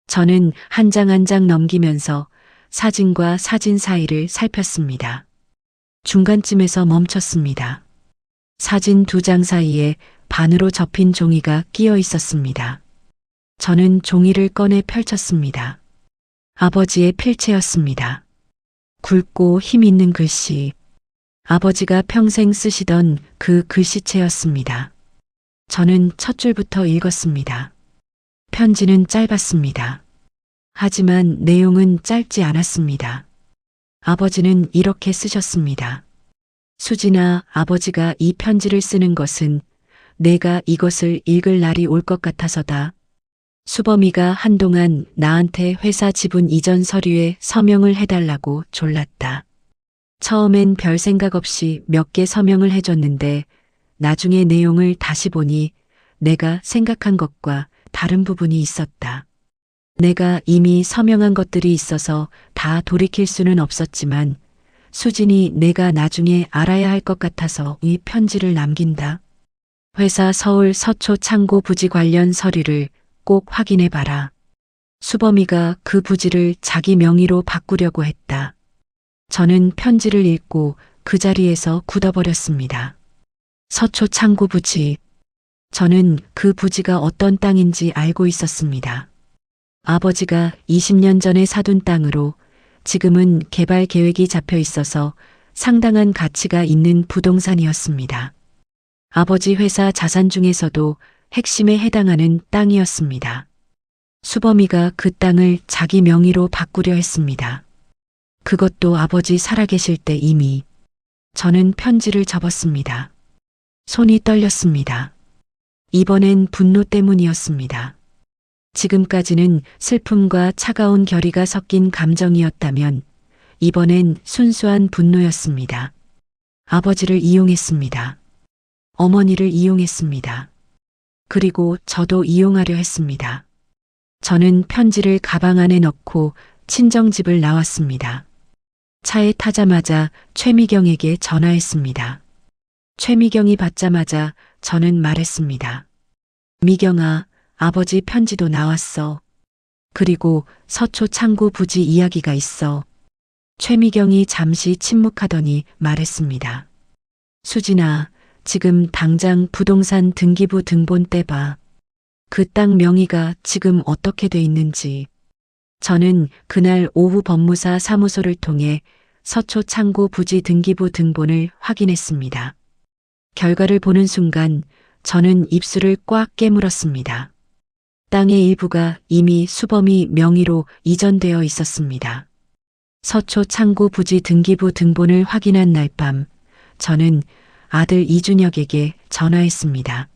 저는 한 장 한 장 넘기면서 사진과 사진 사이를 살폈습니다. 중간쯤에서 멈췄습니다. 사진 2장 사이에 반으로 접힌 종이가 끼어 있었습니다. 저는 종이를 꺼내 펼쳤습니다. 아버지의 필체였습니다. 굵고 힘 있는 글씨. 아버지가 평생 쓰시던 그 글씨체였습니다. 저는 첫 줄부터 읽었습니다. 편지는 짧았습니다. 하지만 내용은 짧지 않았습니다. 아버지는 이렇게 쓰셨습니다. 수진아, 아버지가 이 편지를 쓰는 것은 내가 이것을 읽을 날이 올 것 같아서다. 수범이가 한동안 나한테 회사 지분 이전 서류에 서명을 해달라고 졸랐다. 처음엔 별 생각 없이 몇 개 서명을 해줬는데 나중에 내용을 다시 보니 내가 생각한 것과 다른 부분이 있었다. 내가 이미 서명한 것들이 있어서 다 돌이킬 수는 없었지만 수진이 내가 나중에 알아야 할 것 같아서 이 편지를 남긴다. 회사 서울 서초 창고 부지 관련 서류를 꼭 확인해 봐라. 수범이가 그 부지를 자기 명의로 바꾸려고 했다. 저는 편지를 읽고 그 자리에서 굳어버렸습니다. 서초 창고 부지. 저는 그 부지가 어떤 땅인지 알고 있었습니다. 아버지가 20년 전에 사둔 땅으로 지금은 개발 계획이 잡혀 있어서 상당한 가치가 있는 부동산이었습니다. 아버지 회사 자산 중에서도 핵심에 해당하는 땅이었습니다. 수범이가 그 땅을 자기 명의로 바꾸려 했습니다. 그것도 아버지 살아계실 때 이미. 저는 편지를 접었습니다. 손이 떨렸습니다. 이번엔 분노 때문이었습니다. 지금까지는 슬픔과 차가운 결의가 섞인 감정이었다면 이번엔 순수한 분노였습니다. 아버지를 이용했습니다. 어머니를 이용했습니다. 그리고 저도 이용하려 했습니다. 저는 편지를 가방 안에 넣고 친정집을 나왔습니다. 차에 타자마자 최미경에게 전화했습니다. 최미경이 받자마자 저는 말했습니다. 미경아, 아버지 편지도 나왔어. 그리고 서초 창고 부지 이야기가 있어. 최미경이 잠시 침묵하더니 말했습니다. 수진아, 지금 당장 부동산 등기부 등본 떼봐. 그 땅 명의가 지금 어떻게 돼 있는지. 저는 그날 오후 법무사 사무소를 통해 서초 창고 부지 등기부 등본을 확인했습니다. 결과를 보는 순간 저는 입술을 꽉 깨물었습니다. 땅의 일부가 이미 수범이 명의로 이전되어 있었습니다. 서초 창고 부지 등기부 등본을 확인한 날 밤 저는 아들 이준혁에게 전화했습니다.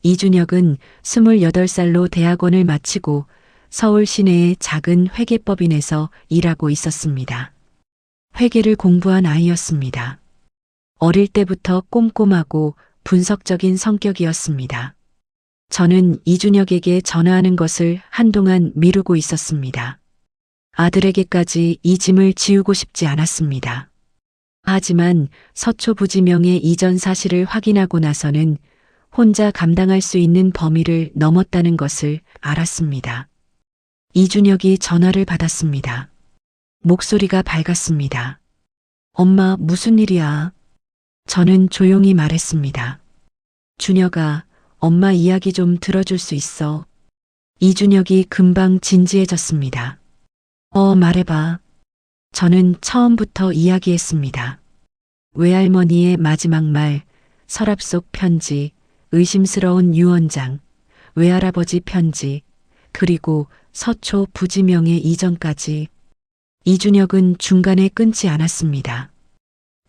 이준혁은 28살로 대학원을 마치고 서울 시내의 작은 회계법인에서 일하고 있었습니다. 회계를 공부한 아이였습니다. 어릴 때부터 꼼꼼하고 분석적인 성격이었습니다. 저는 이준혁에게 전화하는 것을 한동안 미루고 있었습니다. 아들에게까지 이 짐을 지우고 싶지 않았습니다. 하지만 서초 부지명의 이전 사실을 확인하고 나서는 혼자 감당할 수 있는 범위를 넘었다는 것을 알았습니다. 이준혁이 전화를 받았습니다. 목소리가 밝았습니다. 엄마, 무슨 일이야? 저는 조용히 말했습니다. 준혁아, 엄마 이야기 좀 들어줄 수 있어. 이준혁이 금방 진지해졌습니다. 말해봐. 저는 처음부터 이야기했습니다. 외할머니의 마지막 말, 서랍 속 편지, 의심스러운 유언장, 외할아버지 편지, 그리고 서초 부지명의 이전까지. 이준혁은 중간에 끊지 않았습니다.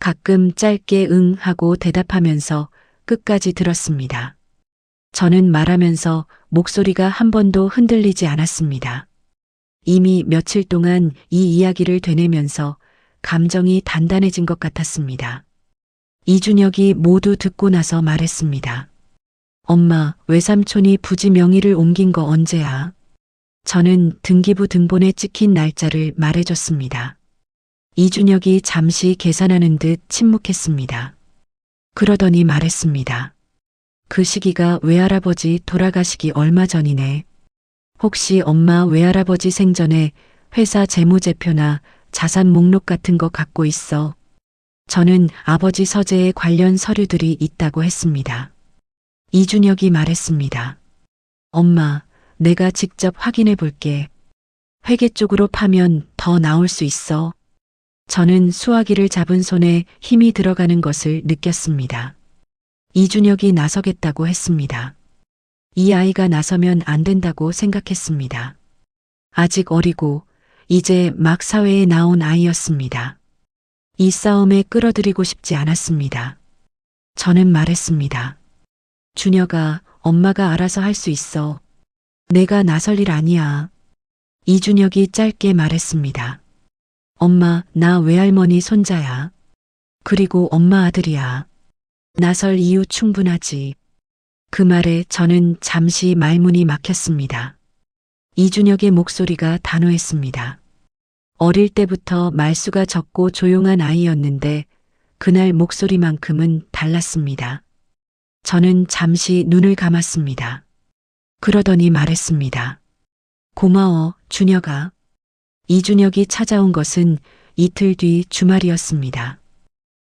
가끔 짧게 응 하고 대답하면서 끝까지 들었습니다. 저는 말하면서 목소리가 한 번도 흔들리지 않았습니다. 이미 며칠 동안 이 이야기를 되뇌면서 감정이 단단해진 것 같았습니다. 이준혁이 모두 듣고 나서 말했습니다. 엄마, 외삼촌이 부지 명의를 옮긴 거 언제야? 저는 등기부 등본에 찍힌 날짜를 말해줬습니다. 이준혁이 잠시 계산하는 듯 침묵했습니다. 그러더니 말했습니다. 그 시기가 외할아버지 돌아가시기 얼마 전이네. 혹시 엄마 외할아버지 생전에 회사 재무제표나 자산 목록 같은 거 갖고 있어? 저는 아버지 서재에 관련 서류들이 있다고 했습니다. 이준혁이 말했습니다. 엄마, 내가 직접 확인해 볼게. 회계 쪽으로 파면 더 나올 수 있어. 저는 수화기를 잡은 손에 힘이 들어가는 것을 느꼈습니다. 이준혁이 나서겠다고 했습니다. 이 아이가 나서면 안 된다고 생각했습니다. 아직 어리고 이제 막 사회에 나온 아이였습니다. 이 싸움에 끌어들이고 싶지 않았습니다. 저는 말했습니다. 준혁아, 엄마가 알아서 할 수 있어. 내가 나설 일 아니야. 이준혁이 짧게 말했습니다. 엄마, 나 외할머니 손자야. 그리고 엄마 아들이야. 나설 이유 충분하지. 그 말에 저는 잠시 말문이 막혔습니다. 이준혁의 목소리가 단호했습니다. 어릴 때부터 말수가 적고 조용한 아이였는데 그날 목소리만큼은 달랐습니다. 저는 잠시 눈을 감았습니다. 그러더니 말했습니다. 고마워, 준혁아. 이준혁이 찾아온 것은 이틀 뒤 주말이었습니다.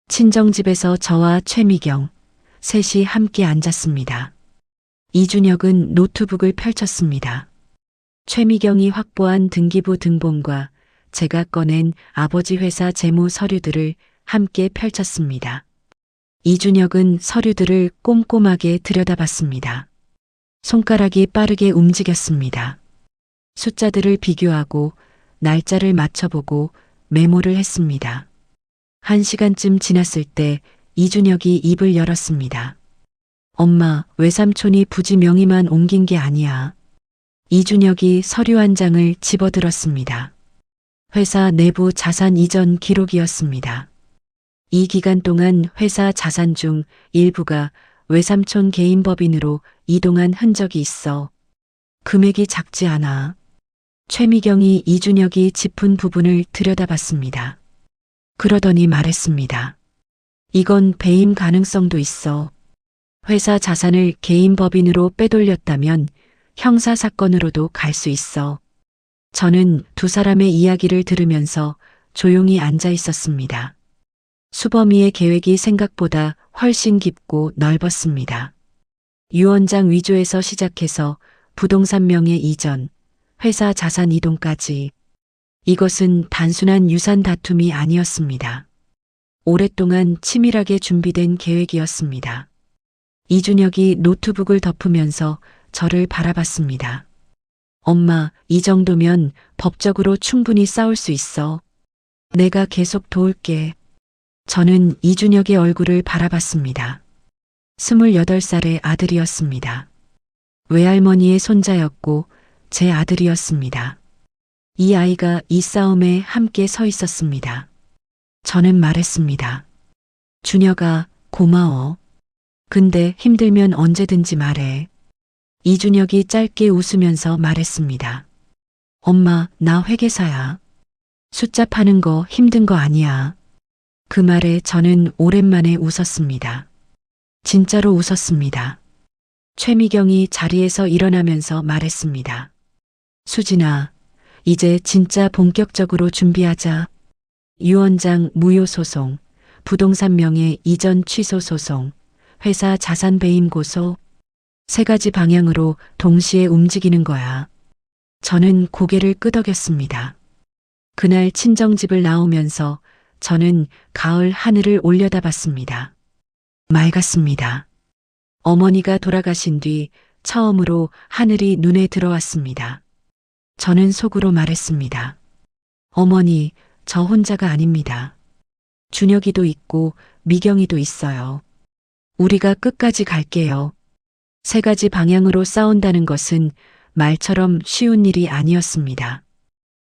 친정집에서 저와 최미경, 셋이 함께 앉았습니다. 이준혁은 노트북을 펼쳤습니다. 최미경이 확보한 등기부 등본과 제가 꺼낸 아버지 회사 재무 서류들을 함께 펼쳤습니다. 이준혁은 서류들을 꼼꼼하게 들여다봤습니다. 손가락이 빠르게 움직였습니다. 숫자들을 비교하고 날짜를 맞춰보고 메모를 했습니다. 1시간쯤 지났을 때 이준혁이 입을 열었습니다. 엄마, 외삼촌이 부지 명의만 옮긴 게 아니야. 이준혁이 서류 한 장을 집어들었습니다. 회사 내부 자산 이전 기록이었습니다. 이 기간 동안 회사 자산 중 일부가 외삼촌 개인 법인으로 이동한 흔적이 있어. 금액이 작지 않아. 최미경이 이준혁이 짚은 부분을 들여다봤습니다. 그러더니 말했습니다. 이건 배임 가능성도 있어. 회사 자산을 개인 법인으로 빼돌렸다면 형사사건으로도 갈 수 있어. 저는 두 사람의 이야기를 들으면서 조용히 앉아 있었습니다. 수범이의 계획이 생각보다 훨씬 깊고 넓었습니다. 유원장 위조에서 시작해서 부동산 명의 이전, 회사 자산 이동까지. 이것은 단순한 유산 다툼이 아니었습니다. 오랫동안 치밀하게 준비된 계획이었습니다. 이준혁이 노트북을 덮으면서 저를 바라봤습니다. 엄마, 이 정도면 법적으로 충분히 싸울 수 있어. 내가 계속 도울게. 저는 이준혁의 얼굴을 바라봤습니다. 28살의 아들이었습니다. 외할머니의 손자였고 제 아들이었습니다. 이 아이가 이 싸움에 함께 서 있었습니다. 저는 말했습니다. 준혁아, 고마워. 근데 힘들면 언제든지 말해. 이준혁이 짧게 웃으면서 말했습니다. 엄마, 나 회계사야. 숫자 파는 거 힘든 거 아니야. 그 말에 저는 오랜만에 웃었습니다. 진짜로 웃었습니다. 최미경이 자리에서 일어나면서 말했습니다. 수진아, 이제 진짜 본격적으로 준비하자. 유원장 무효 소송, 부동산 명의 이전 취소 소송, 회사 자산 배임 고소, 세 가지 방향으로 동시에 움직이는 거야. 저는 고개를 끄덕였습니다. 그날 친정집을 나오면서 저는 가을 하늘을 올려다봤습니다. 맑았습니다. 어머니가 돌아가신 뒤 처음으로 하늘이 눈에 들어왔습니다. 저는 속으로 말했습니다. 어머니, 저 혼자가 아닙니다. 준혁이도 있고 미경이도 있어요. 우리가 끝까지 갈게요. 세 가지 방향으로 싸운다는 것은 말처럼 쉬운 일이 아니었습니다.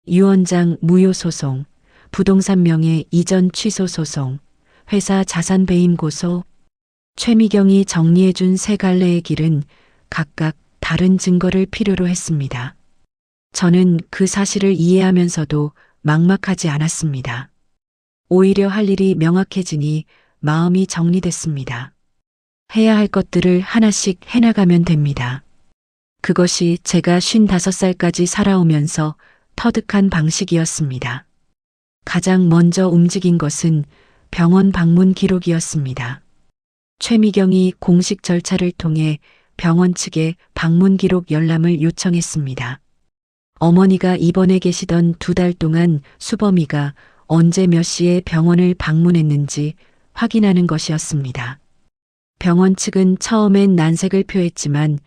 유원장 무효 소송, 부동산 명의 이전 취소 소송, 회사 자산 배임 고소. 최미경이 정리해준 세 갈래의 길은 각각 다른 증거를 필요로 했습니다. 저는 그 사실을 이해하면서도 막막하지 않았습니다. 오히려 할 일이 명확해지니 마음이 정리됐습니다. 해야 할 것들을 하나씩 해나가면 됩니다. 그것이 제가 55살까지 살아오면서 터득한 방식이었습니다. 가장 먼저 움직인 것은 병원 방문 기록이었습니다. 최미경이 공식 절차를 통해 병원 측에 방문 기록 열람을 요청했습니다. 어머니가 입원해 계시던 2달 동안 수범이가 언제 몇 시에 병원을 방문했는지 확인하는 것이었습니다. 병원 측은 처음엔 난색을 표했지만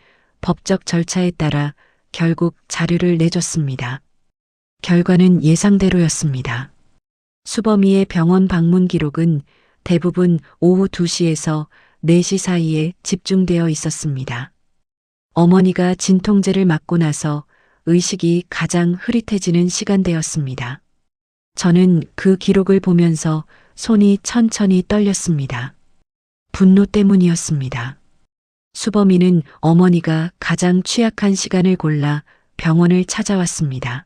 법적 절차에 따라 결국 자료를 내줬습니다. 결과는 예상대로였습니다. 수범이의 병원 방문 기록은 대부분 오후 2시에서 4시 사이에 집중되어 있었습니다. 어머니가 진통제를 맞고 나서 의식이 가장 흐릿해지는 시간대였습니다. 저는 그 기록을 보면서 손이 천천히 떨렸습니다. 분노 때문이었습니다. 수범이는 어머니가 가장 취약한 시간을 골라 병원을 찾아왔습니다.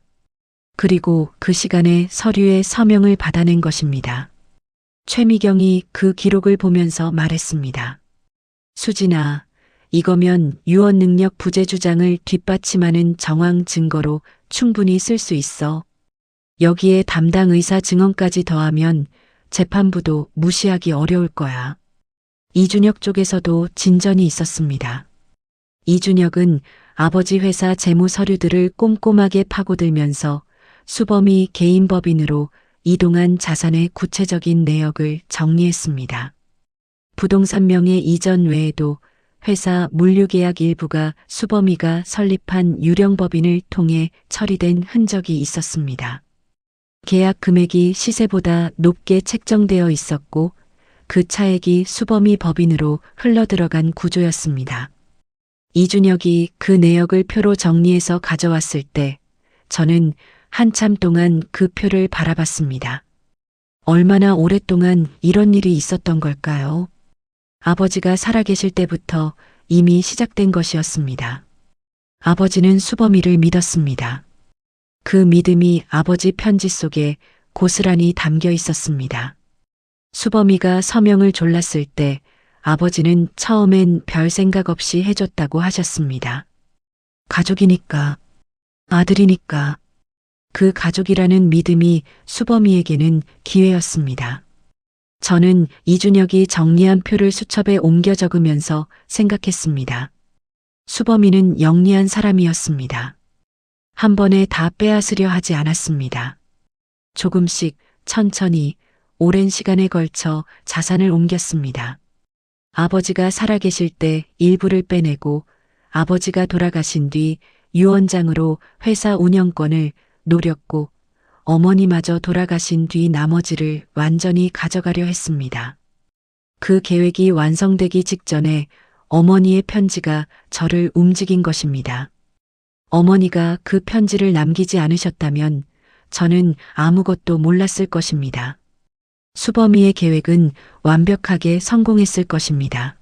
그리고 그 시간에 서류에 서명을 받아낸 것입니다. 최미경이 그 기록을 보면서 말했습니다. 수진아, 이거면 유언 능력 부재 주장을 뒷받침하는 정황 증거로 충분히 쓸 수 있어. 여기에 담당 의사 증언까지 더하면 재판부도 무시하기 어려울 거야. 이준혁 쪽에서도 진전이 있었습니다. 이준혁은 아버지 회사 재무 서류들을 꼼꼼하게 파고들면서 수범이 개인 법인으로 이동한 자산의 구체적인 내역을 정리했습니다. 부동산 명의 이전 외에도 회사 물류계약 일부가 수범이가 설립한 유령법인을 통해 처리된 흔적이 있었습니다. 계약 금액이 시세보다 높게 책정되어 있었고 그 차액이 수범이 법인으로 흘러들어간 구조였습니다. 이준혁이 그 내역을 표로 정리해서 가져왔을 때 저는 한참 동안 그 표를 바라봤습니다. 얼마나 오랫동안 이런 일이 있었던 걸까요? 아버지가 살아계실 때부터 이미 시작된 것이었습니다. 아버지는 수범이를 믿었습니다. 그 믿음이 아버지 편지 속에 고스란히 담겨 있었습니다. 수범이가 서명을 졸랐을 때 아버지는 처음엔 별 생각 없이 해줬다고 하셨습니다. 가족이니까, 아들이니까. 그 가족이라는 믿음이 수범이에게는 기회였습니다. 저는 이준혁이 정리한 표를 수첩에 옮겨 적으면서 생각했습니다. 수범이는 영리한 사람이었습니다. 한 번에 다 빼앗으려 하지 않았습니다. 조금씩 천천히 오랜 시간에 걸쳐 자산을 옮겼습니다. 아버지가 살아계실 때 일부를 빼내고 아버지가 돌아가신 뒤 유언장으로 회사 운영권을 노렸고 어머니마저 돌아가신 뒤 나머지를 완전히 가져가려 했습니다. 그 계획이 완성되기 직전에 어머니의 편지가 저를 움직인 것입니다. 어머니가 그 편지를 남기지 않으셨다면 저는 아무것도 몰랐을 것입니다. 수범이의 계획은 완벽하게 성공했을 것입니다.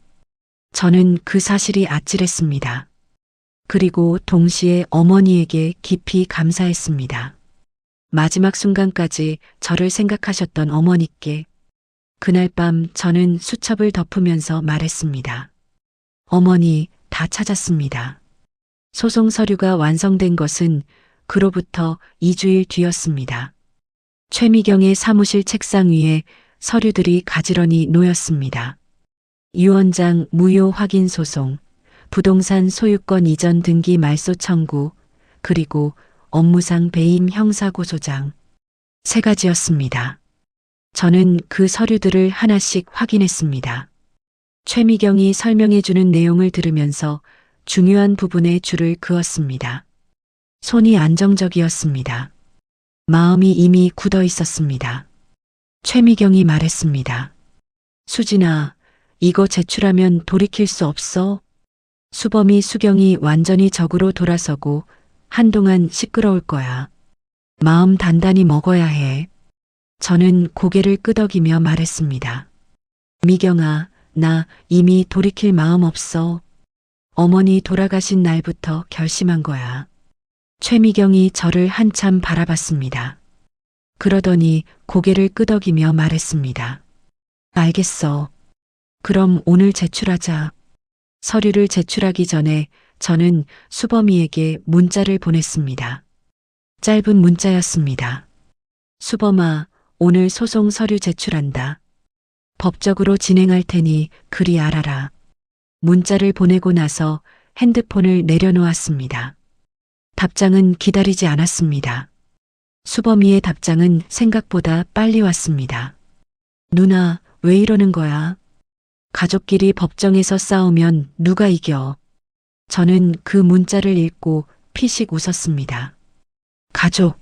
저는 그 사실이 아찔했습니다. 그리고 동시에 어머니에게 깊이 감사했습니다. 마지막 순간까지 저를 생각하셨던 어머니께 그날 밤 저는 수첩을 덮으면서 말했습니다. 어머니, 다 찾았습니다. 소송 서류가 완성된 것은 그로부터 2주일 뒤였습니다. 최미경의 사무실 책상 위에 서류들이 가지런히 놓였습니다. 유언장 무효 확인 소송, 부동산 소유권 이전 등기 말소 청구, 그리고 업무상 배임 형사고소장. 3가지였습니다. 저는 그 서류들을 하나씩 확인했습니다. 최미경이 설명해주는 내용을 들으면서 중요한 부분에 줄을 그었습니다. 손이 안정적이었습니다. 마음이 이미 굳어 있었습니다. 최미경이 말했습니다. 수진아, 이거 제출하면 돌이킬 수 없어. 수범이 수경이 완전히 적으로 돌아서고 한동안 시끄러울 거야. 마음 단단히 먹어야 해. 저는 고개를 끄덕이며 말했습니다. 미경아, 나 이미 돌이킬 마음 없어. 어머니 돌아가신 날부터 결심한 거야. 최미경이 저를 한참 바라봤습니다. 그러더니 고개를 끄덕이며 말했습니다. 알겠어. 그럼 오늘 제출하자. 서류를 제출하기 전에 저는 수범이에게 문자를 보냈습니다. 짧은 문자였습니다. 수범아, 오늘 소송 서류 제출한다. 법적으로 진행할 테니 그리 알아라. 문자를 보내고 나서 핸드폰을 내려놓았습니다. 답장은 기다리지 않았습니다. 수범이의 답장은 생각보다 빨리 왔습니다. 누나, 왜 이러는 거야? 가족끼리 법정에서 싸우면 누가 이겨? 저는 그 문자를 읽고 피식 웃었습니다. 가족.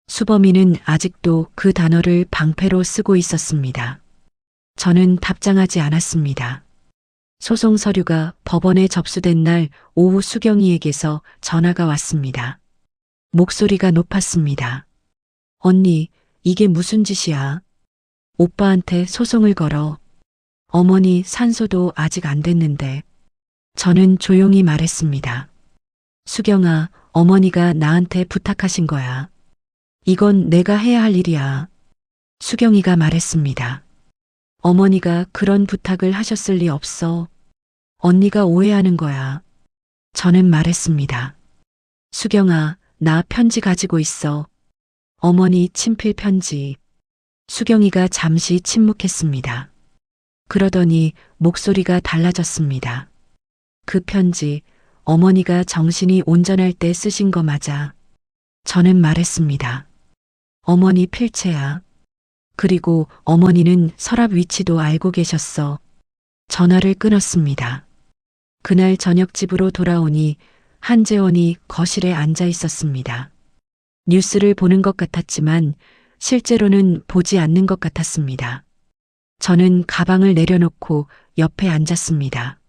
수범이는 아직도 그 단어를 방패로 쓰고 있었습니다. 저는 답장하지 않았습니다. 소송 서류가 법원에 접수된 날 오후 수경이에게서 전화가 왔습니다. 목소리가 높았습니다. 언니, 이게 무슨 짓이야? 오빠한테 소송을 걸어. 어머니 산소도 아직 안 됐는데. 저는 조용히 말했습니다. 수경아, 어머니가 나한테 부탁하신 거야. 이건 내가 해야 할 일이야. 수경이가 말했습니다. 어머니가 그런 부탁을 하셨을 리 없어. 언니가 오해하는 거야. 저는 말했습니다. 수경아, 나 편지 가지고 있어. 어머니 친필 편지. 수경이가 잠시 침묵했습니다. 그러더니 목소리가 달라졌습니다. 그 편지, 어머니가 정신이 온전할 때 쓰신 거 맞아. 저는 말했습니다. 어머니 필체야. 그리고 어머니는 서랍 위치도 알고 계셨어. 전화를 끊었습니다. 그날 저녁 집으로 돌아오니 한재원이 거실에 앉아 있었습니다. 뉴스를 보는 것 같았지만 실제로는 보지 않는 것 같았습니다. 저는 가방을 내려놓고 옆에 앉았습니다.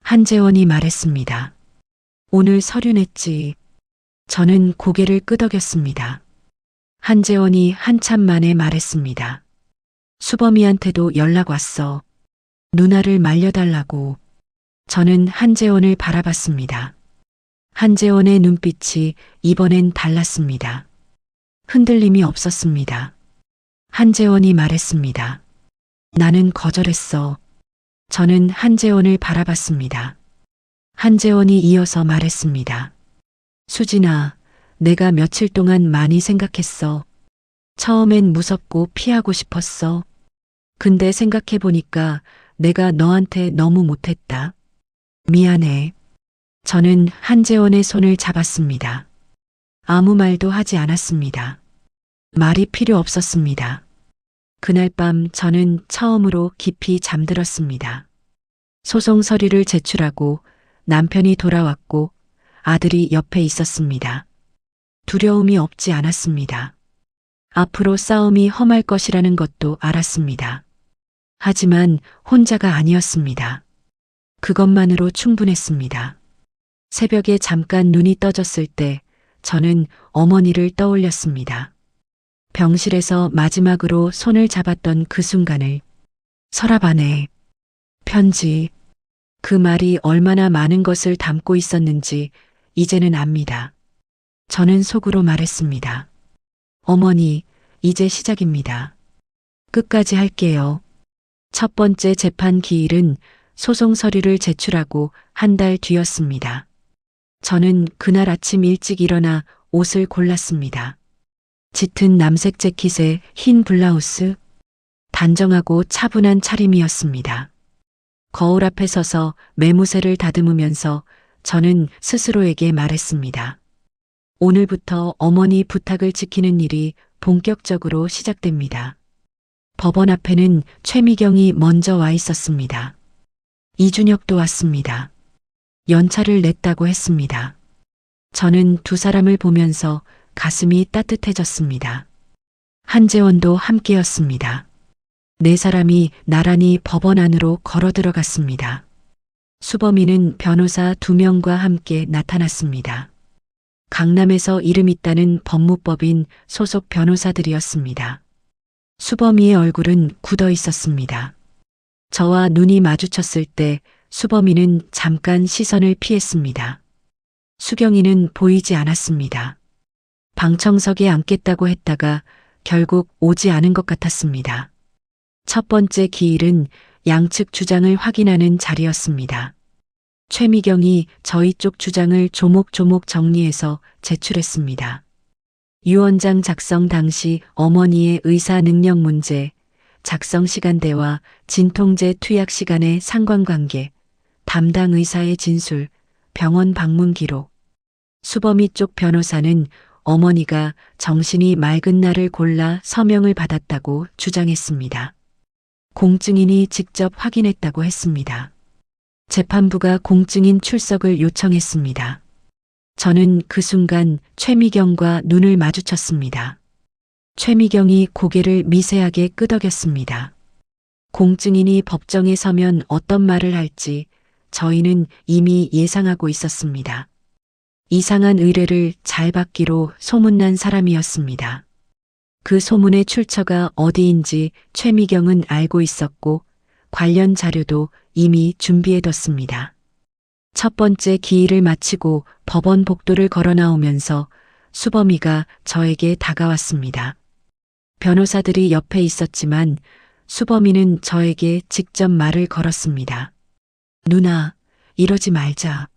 한재원이 말했습니다. 오늘 서류 냈지. 저는 고개를 끄덕였습니다. 한재원이 한참 만에 말했습니다. 수범이한테도 연락 왔어. 누나를 말려달라고. 저는 한재원을 바라봤습니다. 한재원의 눈빛이 이번엔 달랐습니다. 흔들림이 없었습니다. 한재원이 말했습니다. 나는 거절했어. 저는 한재원을 바라봤습니다. 한재원이 이어서 말했습니다. 수진아, 내가 며칠 동안 많이 생각했어. 처음엔 무섭고 피하고 싶었어. 근데 생각해보니까 내가 너한테 너무 못했다. 미안해. 저는 한재원의 손을 잡았습니다. 아무 말도 하지 않았습니다. 말이 필요 없었습니다. 그날 밤 저는 처음으로 깊이 잠들었습니다. 소송 서류를 제출하고 남편이 돌아왔고 아들이 옆에 있었습니다. 두려움이 없지 않았습니다. 앞으로 싸움이 험할 것이라는 것도 알았습니다. 하지만 혼자가 아니었습니다. 그것만으로 충분했습니다. 새벽에 잠깐 눈이 떠졌을 때 저는 어머니를 떠올렸습니다. 병실에서 마지막으로 손을 잡았던 그 순간을. 서랍 안에 편지. 그 말이 얼마나 많은 것을 담고 있었는지 이제는 압니다. 저는 속으로 말했습니다. 어머니, 이제 시작입니다. 끝까지 할게요. 첫 번째 재판 기일은 소송 서류를 제출하고 한 달 뒤였습니다. 저는 그날 아침 일찍 일어나 옷을 골랐습니다. 짙은 남색 재킷에 흰 블라우스, 단정하고 차분한 차림이었습니다. 거울 앞에 서서 매무새를 다듬으면서 저는 스스로에게 말했습니다. 오늘부터 어머니 부탁을 지키는 일이 본격적으로 시작됩니다. 법원 앞에는 최미경이 먼저 와 있었습니다. 이준혁도 왔습니다. 연차를 냈다고 했습니다. 저는 두 사람을 보면서 가슴이 따뜻해졌습니다. 한재원도 함께였습니다. 네 사람이 나란히 법원 안으로 걸어 들어갔습니다. 수범이는 변호사 2명과 함께 나타났습니다. 강남에서 이름 있다는 법무법인 소속 변호사들이었습니다. 수범이의 얼굴은 굳어 있었습니다. 저와 눈이 마주쳤을 때 수범이는 잠깐 시선을 피했습니다. 수경이는 보이지 않았습니다. 방청석에 앉겠다고 했다가 결국 오지 않은 것 같았습니다. 첫 번째 기일은 양측 주장을 확인하는 자리였습니다. 최미경이 저희 쪽 주장을 조목조목 정리해서 제출했습니다. 유언장 작성 당시 어머니의 의사 능력 문제, 작성 시간대와 진통제 투약 시간의 상관관계, 담당 의사의 진술, 병원 방문 기록. 수범이 쪽 변호사는 어머니가 정신이 맑은 날을 골라 서명을 받았다고 주장했습니다. 공증인이 직접 확인했다고 했습니다. 재판부가 공증인 출석을 요청했습니다. 저는 그 순간 최미경과 눈을 마주쳤습니다. 최미경이 고개를 미세하게 끄덕였습니다. 공증인이 법정에 서면 어떤 말을 할지 저희는 이미 예상하고 있었습니다. 이상한 의뢰를 잘 받기로 소문난 사람이었습니다. 그 소문의 출처가 어디인지 최미경은 알고 있었고 관련 자료도 이미 준비해뒀습니다. 첫 번째 기일을 마치고 법원 복도를 걸어 나오면서 수범이가 저에게 다가왔습니다. 변호사들이 옆에 있었지만 수범이는 저에게 직접 말을 걸었습니다. 누나, 이러지 말자.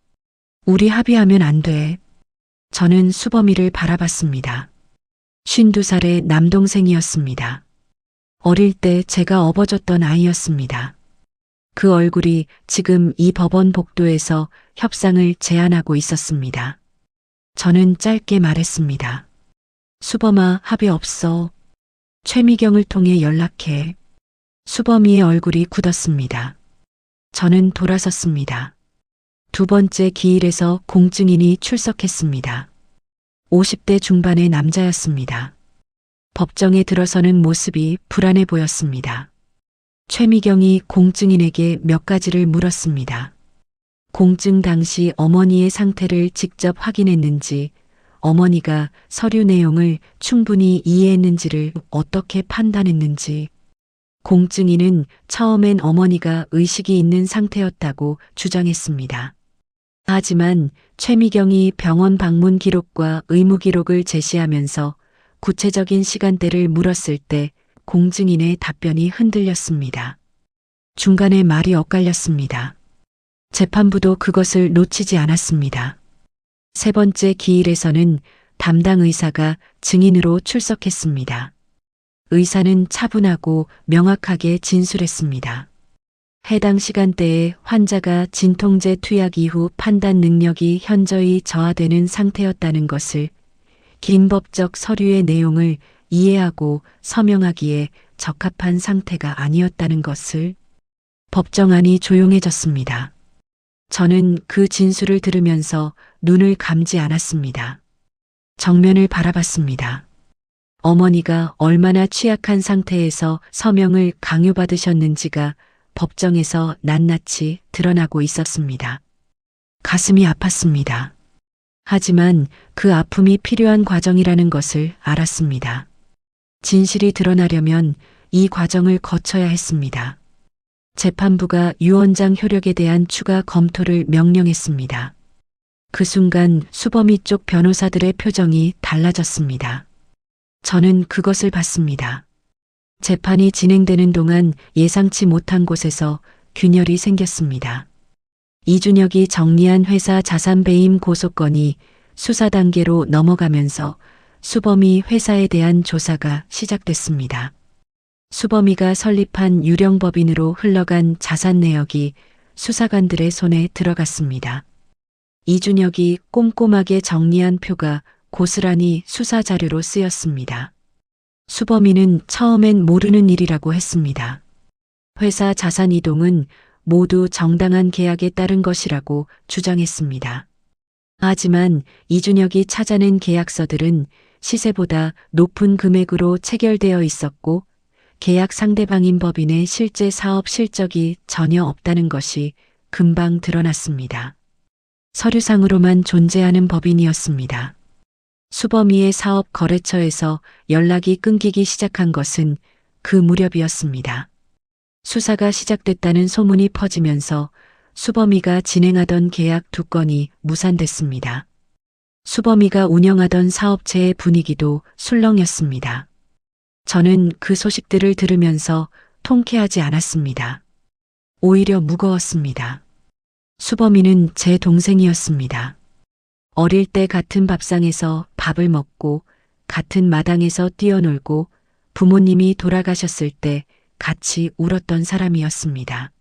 우리 합의하면 안 돼. 저는 수범이를 바라봤습니다. 52살의 남동생이었습니다. 어릴 때 제가 업어줬던 아이였습니다. 그 얼굴이 지금 이 법원 복도에서 협상을 제안하고 있었습니다. 저는 짧게 말했습니다. 수범아, 합의 없어. 최미경을 통해 연락해. 수범이의 얼굴이 굳었습니다. 저는 돌아섰습니다. 두 번째 기일에서 공증인이 출석했습니다. 50대 중반의 남자였습니다. 법정에 들어서는 모습이 불안해 보였습니다. 최미경이 공증인에게 몇 가지를 물었습니다. 공증 당시 어머니의 상태를 직접 확인했는지, 어머니가 서류 내용을 충분히 이해했는지를 어떻게 판단했는지, 공증인은 처음엔 어머니가 의식이 있는 상태였다고 주장했습니다. 하지만 최미경이 병원 방문 기록과 의무 기록을 제시하면서 구체적인 시간대를 물었을 때 공증인의 답변이 흔들렸습니다. 중간에 말이 엇갈렸습니다. 재판부도 그것을 놓치지 않았습니다. 세 번째 기일에서는 담당 의사가 증인으로 출석했습니다. 의사는 차분하고 명확하게 진술했습니다. 해당 시간대에 환자가 진통제 투약 이후 판단 능력이 현저히 저하되는 상태였다는 것을, 긴 법적 서류의 내용을 이해하고 서명하기에 적합한 상태가 아니었다는 것을. 법정안이 조용해졌습니다. 저는 그 진술을 들으면서 눈을 감지 않았습니다. 정면을 바라봤습니다. 어머니가 얼마나 취약한 상태에서 서명을 강요받으셨는지가 법정에서 낱낱이 드러나고 있었습니다. 가슴이 아팠습니다. 하지만 그 아픔이 필요한 과정이라는 것을 알았습니다. 진실이 드러나려면 이 과정을 거쳐야 했습니다. 재판부가 유언장 효력에 대한 추가 검토를 명령했습니다. 그 순간 수범이 쪽 변호사들의 표정이 달라졌습니다. 저는 그것을 봤습니다. 재판이 진행되는 동안 예상치 못한 곳에서 균열이 생겼습니다. 이준혁이 정리한 회사 자산 배임 고소건이 수사 단계로 넘어가면서 수범이 회사에 대한 조사가 시작됐습니다. 수범이가 설립한 유령법인으로 흘러간 자산 내역이 수사관들의 손에 들어갔습니다. 이준혁이 꼼꼼하게 정리한 표가 고스란히 수사 자료로 쓰였습니다. 수범이는 처음엔 모르는 일이라고 했습니다. 회사 자산 이동은 모두 정당한 계약에 따른 것이라고 주장했습니다. 하지만 이준혁이 찾아낸 계약서들은 시세보다 높은 금액으로 체결되어 있었고 계약 상대방인 법인의 실제 사업 실적이 전혀 없다는 것이 금방 드러났습니다. 서류상으로만 존재하는 법인이었습니다. 수범이의 사업 거래처에서 연락이 끊기기 시작한 것은 그 무렵이었습니다. 수사가 시작됐다는 소문이 퍼지면서 수범이가 진행하던 계약 2건이 무산됐습니다. 수범이가 운영하던 사업체의 분위기도 술렁였습니다. 저는 그 소식들을 들으면서 통쾌하지 않았습니다. 오히려 무거웠습니다. 수범이는 제 동생이었습니다. 어릴 때 같은 밥상에서 밥을 먹고 같은 마당에서 뛰어놀고 부모님이 돌아가셨을 때 같이 울었던 사람이었습니다.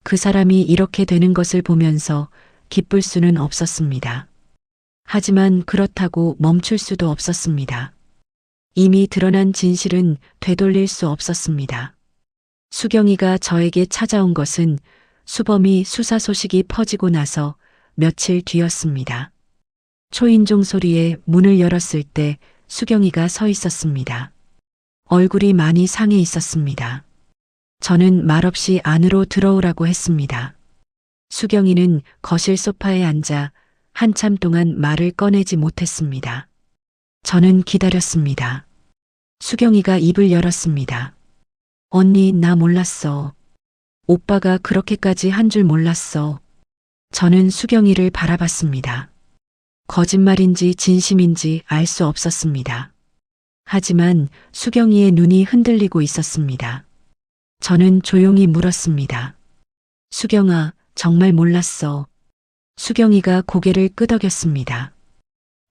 그 사람이 이렇게 되는 것을 보면서 기쁠 수는 없었습니다. 하지만 그렇다고 멈출 수도 없었습니다. 이미 드러난 진실은 되돌릴 수 없었습니다. 수경이가 저에게 찾아온 것은 수범이 수사 소식이 퍼지고 나서 며칠 뒤였습니다. 초인종 소리에 문을 열었을 때 수경이가 서 있었습니다. 얼굴이 많이 상해 있었습니다. 저는 말없이 안으로 들어오라고 했습니다. 수경이는 거실 소파에 앉아 한참 동안 말을 꺼내지 못했습니다. 저는 기다렸습니다. 수경이가 입을 열었습니다. 언니, 나 몰랐어. 오빠가 그렇게까지 한 줄 몰랐어. 저는 수경이를 바라봤습니다. 거짓말인지 진심인지 알 수 없었습니다. 하지만 수경이의 눈이 흔들리고 있었습니다. 저는 조용히 물었습니다. 수경아, 정말 몰랐어. 수경이가 고개를 끄덕였습니다.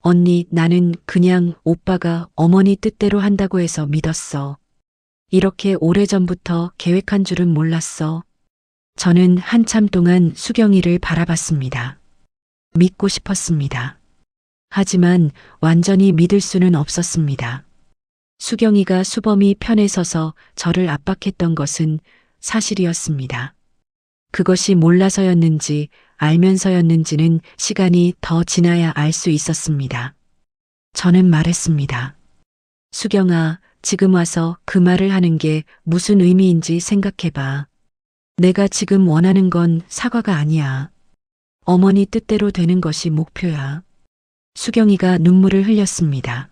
언니, 나는 그냥 오빠가 어머니 뜻대로 한다고 해서 믿었어. 이렇게 오래전부터 계획한 줄은 몰랐어. 저는 한참 동안 수경이를 바라봤습니다. 믿고 싶었습니다. 하지만 완전히 믿을 수는 없었습니다. 수경이가 수범이 편에 서서 저를 압박했던 것은 사실이었습니다. 그것이 몰라서였는지 알면서였는지는 시간이 더 지나야 알 수 있었습니다. 저는 말했습니다. 수경아, 지금 와서 그 말을 하는 게 무슨 의미인지 생각해봐. 내가 지금 원하는 건 사과가 아니야. 어머니 뜻대로 되는 것이 목표야. 수경이가 눈물을 흘렸습니다.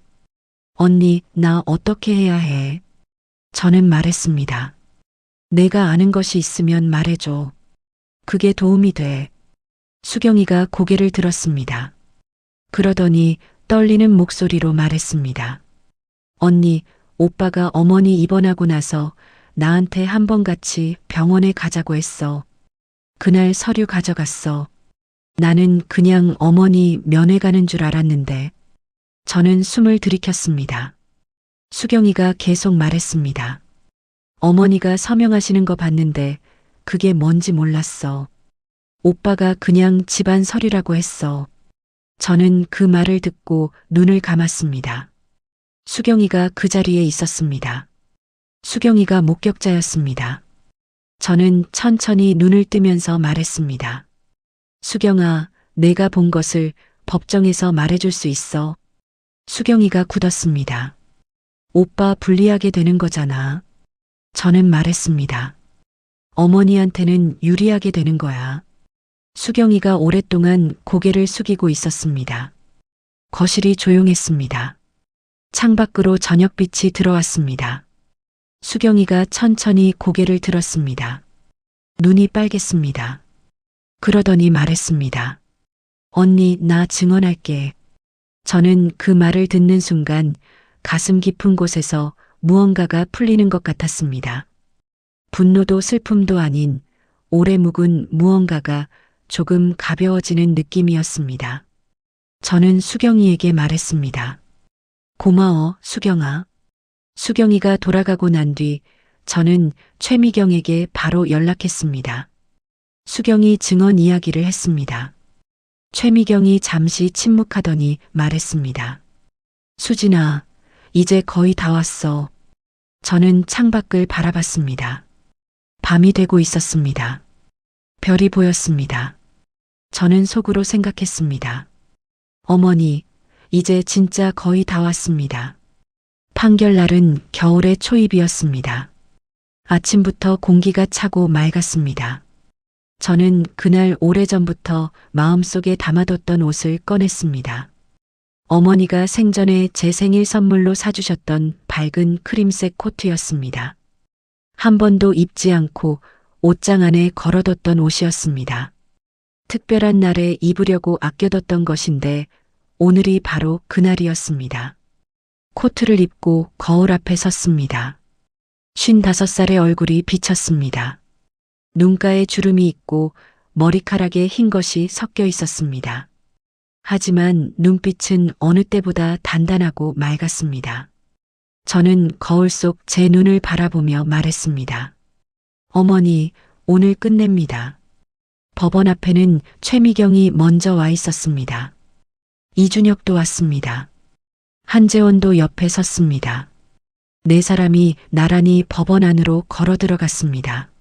언니, 나 어떻게 해야 해? 저는 말했습니다. 내가 아는 것이 있으면 말해줘. 그게 도움이 돼. 수경이가 고개를 들었습니다. 그러더니 떨리는 목소리로 말했습니다. 언니, 오빠가 어머니 입원하고 나서 나한테 한 번 같이 병원에 가자고 했어. 그날 서류 가져갔어. 나는 그냥 어머니 면회 가는 줄 알았는데. 저는 숨을 들이켰습니다. 수경이가 계속 말했습니다. 어머니가 서명하시는 거 봤는데 그게 뭔지 몰랐어. 오빠가 그냥 집안 서류라고 했어. 저는 그 말을 듣고 눈을 감았습니다. 수경이가 그 자리에 있었습니다. 수경이가 목격자였습니다. 저는 천천히 눈을 뜨면서 말했습니다. 수경아, 내가 본 것을 법정에서 말해줄 수 있어. 수경이가 굳었습니다. 오빠 불리하게 되는 거잖아. 저는 말했습니다. 어머니한테는 유리하게 되는 거야. 수경이가 오랫동안 고개를 숙이고 있었습니다. 거실이 조용했습니다. 창밖으로 저녁빛이 들어왔습니다. 수경이가 천천히 고개를 들었습니다. 눈이 빨갰습니다. 그러더니 말했습니다. 언니, 나 증언할게. 저는 그 말을 듣는 순간 가슴 깊은 곳에서 무언가가 풀리는 것 같았습니다. 분노도 슬픔도 아닌 오래 묵은 무언가가 조금 가벼워지는 느낌이었습니다. 저는 수경이에게 말했습니다. 고마워, 수경아. 수경이가 돌아가고 난 뒤 저는 최미경에게 바로 연락했습니다. 수경이 증언 이야기를 했습니다. 최미경이 잠시 침묵하더니 말했습니다. 수진아, 이제 거의 다 왔어. 저는 창밖을 바라봤습니다. 밤이 되고 있었습니다. 별이 보였습니다. 저는 속으로 생각했습니다. 어머니, 이제 진짜 거의 다 왔습니다. 판결날은 겨울의 초입이었습니다. 아침부터 공기가 차고 맑았습니다. 저는 그날 오래전부터 마음속에 담아뒀던 옷을 꺼냈습니다. 어머니가 생전에 제 생일 선물로 사주셨던 밝은 크림색 코트였습니다. 한 번도 입지 않고 옷장 안에 걸어뒀던 옷이었습니다. 특별한 날에 입으려고 아껴뒀던 것인데 오늘이 바로 그날이었습니다. 코트를 입고 거울 앞에 섰습니다. 55살의 얼굴이 비쳤습니다. 눈가에 주름이 있고 머리카락에 흰 것이 섞여 있었습니다. 하지만 눈빛은 어느 때보다 단단하고 맑았습니다. 저는 거울 속 제 눈을 바라보며 말했습니다. 어머니, 오늘 끝냅니다. 법원 앞에는 최미경이 먼저 와 있었습니다. 이준혁도 왔습니다. 한재원도 옆에 섰습니다. 네 사람이 나란히 법원 안으로 걸어 들어갔습니다.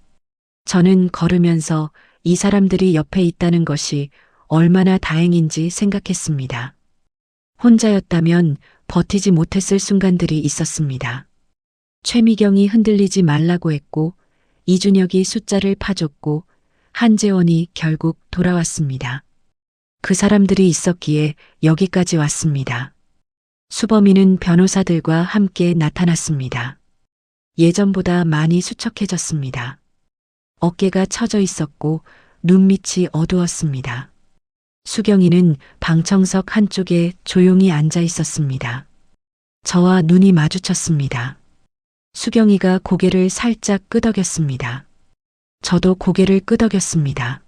저는 걸으면서 이 사람들이 옆에 있다는 것이 얼마나 다행인지 생각했습니다. 혼자였다면 버티지 못했을 순간들이 있었습니다. 최미경이 흔들리지 말라고 했고, 이준혁이 숫자를 파줬고, 한재원이 결국 돌아왔습니다. 그 사람들이 있었기에 여기까지 왔습니다. 수범이는 변호사들과 함께 나타났습니다. 예전보다 많이 수척해졌습니다. 어깨가 처져 있었고 눈밑이 어두웠습니다. 수경이는 방청석 한쪽에 조용히 앉아 있었습니다. 저와 눈이 마주쳤습니다. 수경이가 고개를 살짝 끄덕였습니다. 저도 고개를 끄덕였습니다.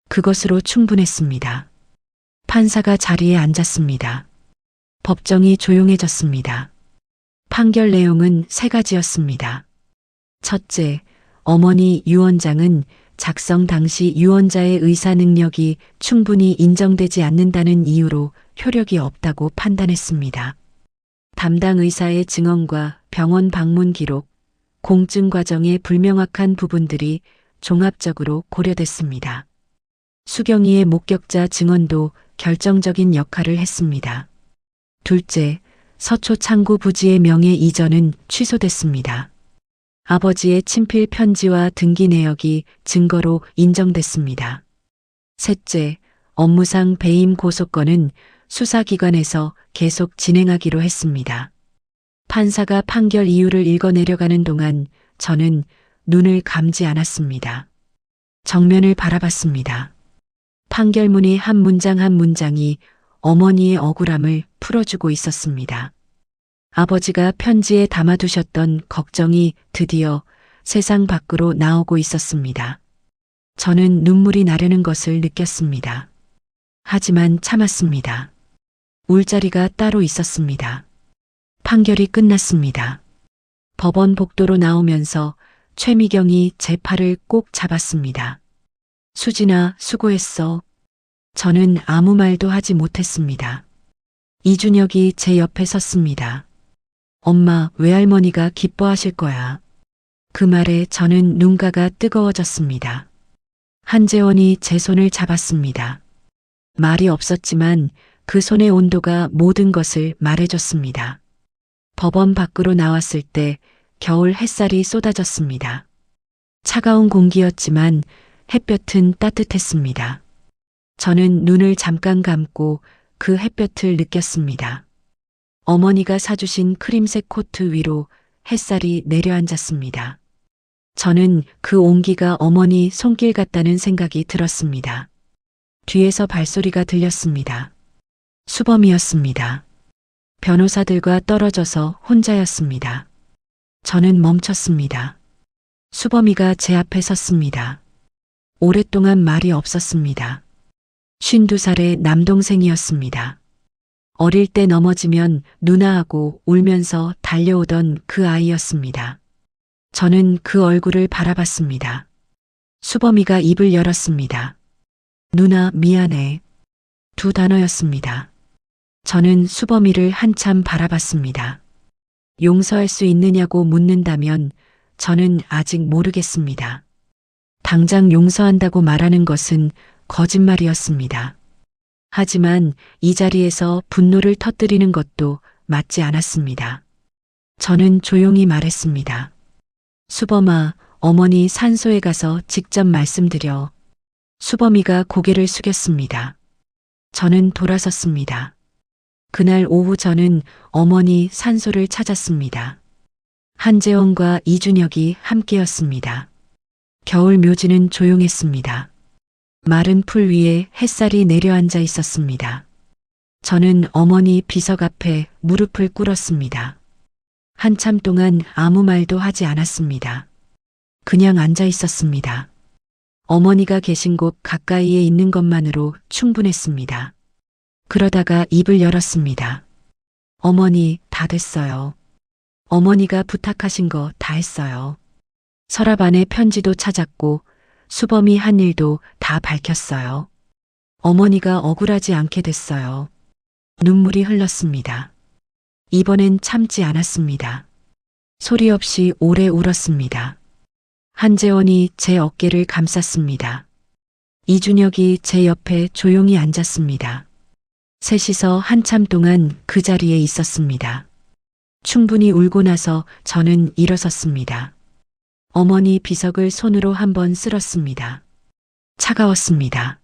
그것으로 충분했습니다. 판사가 자리에 앉았습니다. 법정이 조용해졌습니다. 판결 내용은 세 가지였습니다. 첫째, 어머니 유언장은 작성 당시 유언자의 의사 능력이 충분히 인정되지 않는다는 이유로 효력이 없다고 판단했습니다. 담당 의사의 증언과 병원 방문 기록, 공증 과정의 불명확한 부분들이 종합적으로 고려됐습니다. 수경이의 목격자 증언도 결정적인 역할을 했습니다. 둘째, 서초 창구 부지의 명예 이전은 취소됐습니다. 아버지의 친필 편지와 등기 내역이 증거로 인정됐습니다. 셋째, 업무상 배임 고소건은 수사기관에서 계속 진행하기로 했습니다. 판사가 판결 이유를 읽어내려가는 동안 저는 눈을 감지 않았습니다. 정면을 바라봤습니다. 판결문이 한 문장 한 문장이 어머니의 억울함을 풀어주고 있었습니다. 아버지가 편지에 담아두셨던 걱정이 드디어 세상 밖으로 나오고 있었습니다. 저는 눈물이 나려는 것을 느꼈습니다. 하지만 참았습니다. 울 자리가 따로 있었습니다. 판결이 끝났습니다. 법원 복도로 나오면서 최미경이 제 팔을 꼭 잡았습니다. 수진아, 수고했어. 저는 아무 말도 하지 못했습니다. 이준혁이 제 옆에 섰습니다. 엄마, 외할머니가 기뻐하실 거야. 그 말에 저는 눈가가 뜨거워졌습니다. 한재원이 제 손을 잡았습니다. 말이 없었지만 그 손의 온도가 모든 것을 말해줬습니다. 법원 밖으로 나왔을 때 겨울 햇살이 쏟아졌습니다. 차가운 공기였지만 햇볕은 따뜻했습니다. 저는 눈을 잠깐 감고 그 햇볕을 느꼈습니다. 어머니가 사주신 크림색 코트 위로 햇살이 내려앉았습니다. 저는 그 온기가 어머니 손길 같다는 생각이 들었습니다. 뒤에서 발소리가 들렸습니다. 수범이었습니다. 변호사들과 떨어져서 혼자였습니다. 저는 멈췄습니다. 수범이가 제 앞에 섰습니다. 오랫동안 말이 없었습니다. 52살의 남동생이었습니다. 어릴 때 넘어지면 누나하고 울면서 달려오던 그 아이였습니다. 저는 그 얼굴을 바라봤습니다. 수범이가 입을 열었습니다. 누나, 미안해. 두 단어였습니다. 저는 수범이를 한참 바라봤습니다. 용서할 수 있느냐고 묻는다면 저는 아직 모르겠습니다. 당장 용서한다고 말하는 것은 거짓말이었습니다. 하지만 이 자리에서 분노를 터뜨리는 것도 맞지 않았습니다. 저는 조용히 말했습니다. 수범아, 어머니 산소에 가서 직접 말씀드려. 수범이가 고개를 숙였습니다. 저는 돌아섰습니다. 그날 오후 저는 어머니 산소를 찾았습니다. 한재원과 이준혁이 함께였습니다. 겨울 묘지는 조용했습니다. 마른 풀 위에 햇살이 내려앉아 있었습니다. 저는 어머니 비석 앞에 무릎을 꿇었습니다. 한참 동안 아무 말도 하지 않았습니다. 그냥 앉아 있었습니다. 어머니가 계신 곳 가까이에 있는 것만으로 충분했습니다. 그러다가 입을 열었습니다. 어머니, 다 됐어요. 어머니가 부탁하신 거 다 했어요. 서랍 안에 편지도 찾았고 수범이 한 일도 다 밝혔어요. 어머니가 억울하지 않게 됐어요. 눈물이 흘렀습니다. 이번엔 참지 않았습니다. 소리 없이 오래 울었습니다. 한재원이 제 어깨를 감쌌습니다. 이준혁이 제 옆에 조용히 앉았습니다. 셋이서 한참 동안 그 자리에 있었습니다. 충분히 울고 나서 저는 일어섰습니다. 어머니 비석을 손으로 한번 쓸었습니다. 차가웠습니다.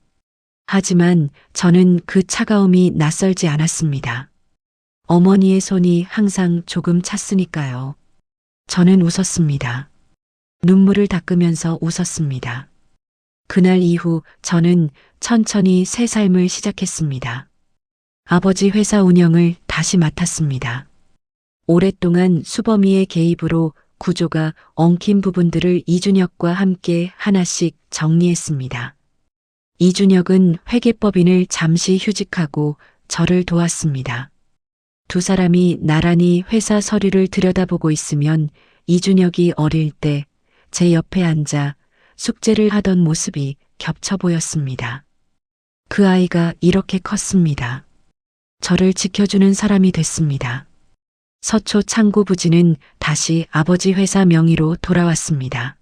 하지만 저는 그 차가움이 낯설지 않았습니다. 어머니의 손이 항상 조금 찼으니까요. 저는 웃었습니다. 눈물을 닦으면서 웃었습니다. 그날 이후 저는 천천히 새 삶을 시작했습니다. 아버지 회사 운영을 다시 맡았습니다. 오랫동안 수범이의 개입으로 구조가 엉킨 부분들을 이준혁과 함께 하나씩 정리했습니다. 이준혁은 회계법인을 잠시 휴직하고 저를 도왔습니다. 두 사람이 나란히 회사 서류를 들여다보고 있으면 이준혁이 어릴 때 제 옆에 앉아 숙제를 하던 모습이 겹쳐 보였습니다. 그 아이가 이렇게 컸습니다. 저를 지켜주는 사람이 됐습니다. 서초 창고 부지는 다시 아버지 회사 명의로 돌아왔습니다.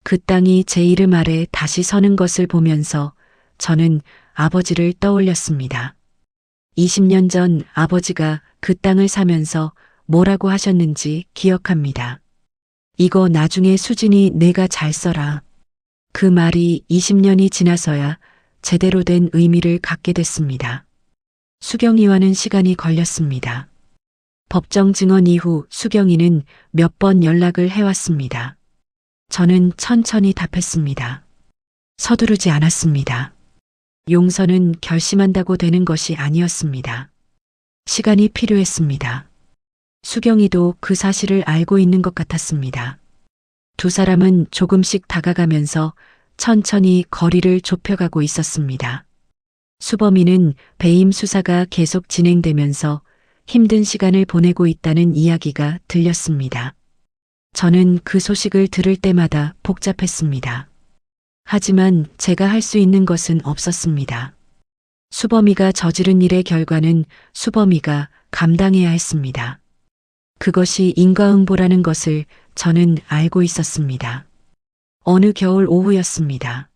그 땅이 제 이름 아래 다시 서는 것을 보면서 저는 아버지를 떠올렸습니다. 20년 전 아버지가 그 땅을 사면서 뭐라고 하셨는지 기억합니다. 이거 나중에 수진이 내가 잘 써라. 그 말이 20년이 지나서야 제대로 된 의미를 갖게 됐습니다. 수경이와는 시간이 걸렸습니다. 법정 증언 이후 수경이는 몇 번 연락을 해왔습니다. 저는 천천히 답했습니다. 서두르지 않았습니다. 용서는 결심한다고 되는 것이 아니었습니다. 시간이 필요했습니다. 수경이도 그 사실을 알고 있는 것 같았습니다. 두 사람은 조금씩 다가가면서 천천히 거리를 좁혀가고 있었습니다. 수범이는 배임 수사가 계속 진행되면서 힘든 시간을 보내고 있다는 이야기가 들렸습니다. 저는 그 소식을 들을 때마다 복잡했습니다. 하지만 제가 할 수 있는 것은 없었습니다. 수범이가 저지른 일의 결과는 수범이가 감당해야 했습니다. 그것이 인과응보라는 것을 저는 알고 있었습니다. 어느 겨울 오후였습니다.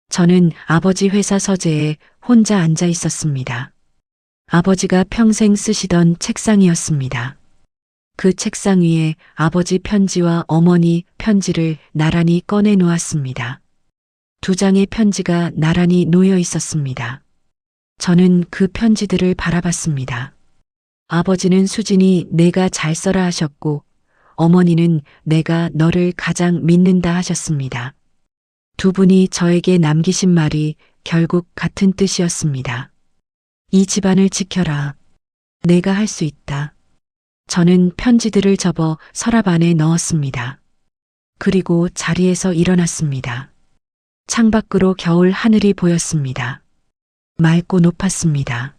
저는 아버지 회사 서재에 혼자 앉아 있었습니다. 아버지가 평생 쓰시던 책상이었습니다. 그 책상 위에 아버지 편지와 어머니 편지를 나란히 꺼내 놓았습니다. 두 장의 편지가 나란히 놓여 있었습니다. 저는 그 편지들을 바라봤습니다. 아버지는 수진이 내가 잘 써라 하셨고 어머니는 내가 너를 가장 믿는다 하셨습니다. 두 분이 저에게 남기신 말이 결국 같은 뜻이었습니다. 이 집안을 지켜라. 내가 할 수 있다. 저는 편지들을 접어 서랍 안에 넣었습니다. 그리고 자리에서 일어났습니다. 창밖으로 겨울 하늘이 보였습니다. 맑고 높았습니다.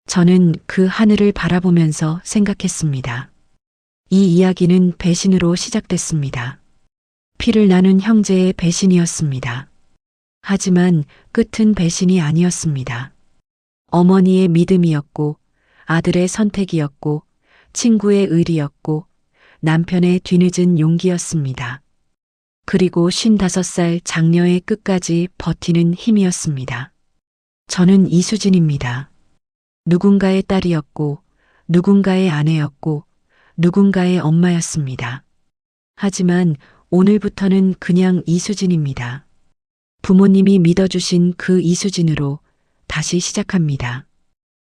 저는 그 하늘을 바라보면서 생각했습니다. 이 이야기는 배신으로 시작됐습니다. 피를 나눈 형제의 배신이었습니다. 하지만 끝은 배신이 아니었습니다. 어머니의 믿음이었고 아들의 선택이었고 친구의 의리였고 남편의 뒤늦은 용기였습니다. 그리고 55살 장녀의 끝까지 버티는 힘이었습니다. 저는 이수진입니다. 누군가의 딸이었고 누군가의 아내였고 누군가의 엄마였습니다. 하지만 오늘부터는 그냥 이수진입니다. 부모님이 믿어주신 그 이수진으로 다시 시작합니다.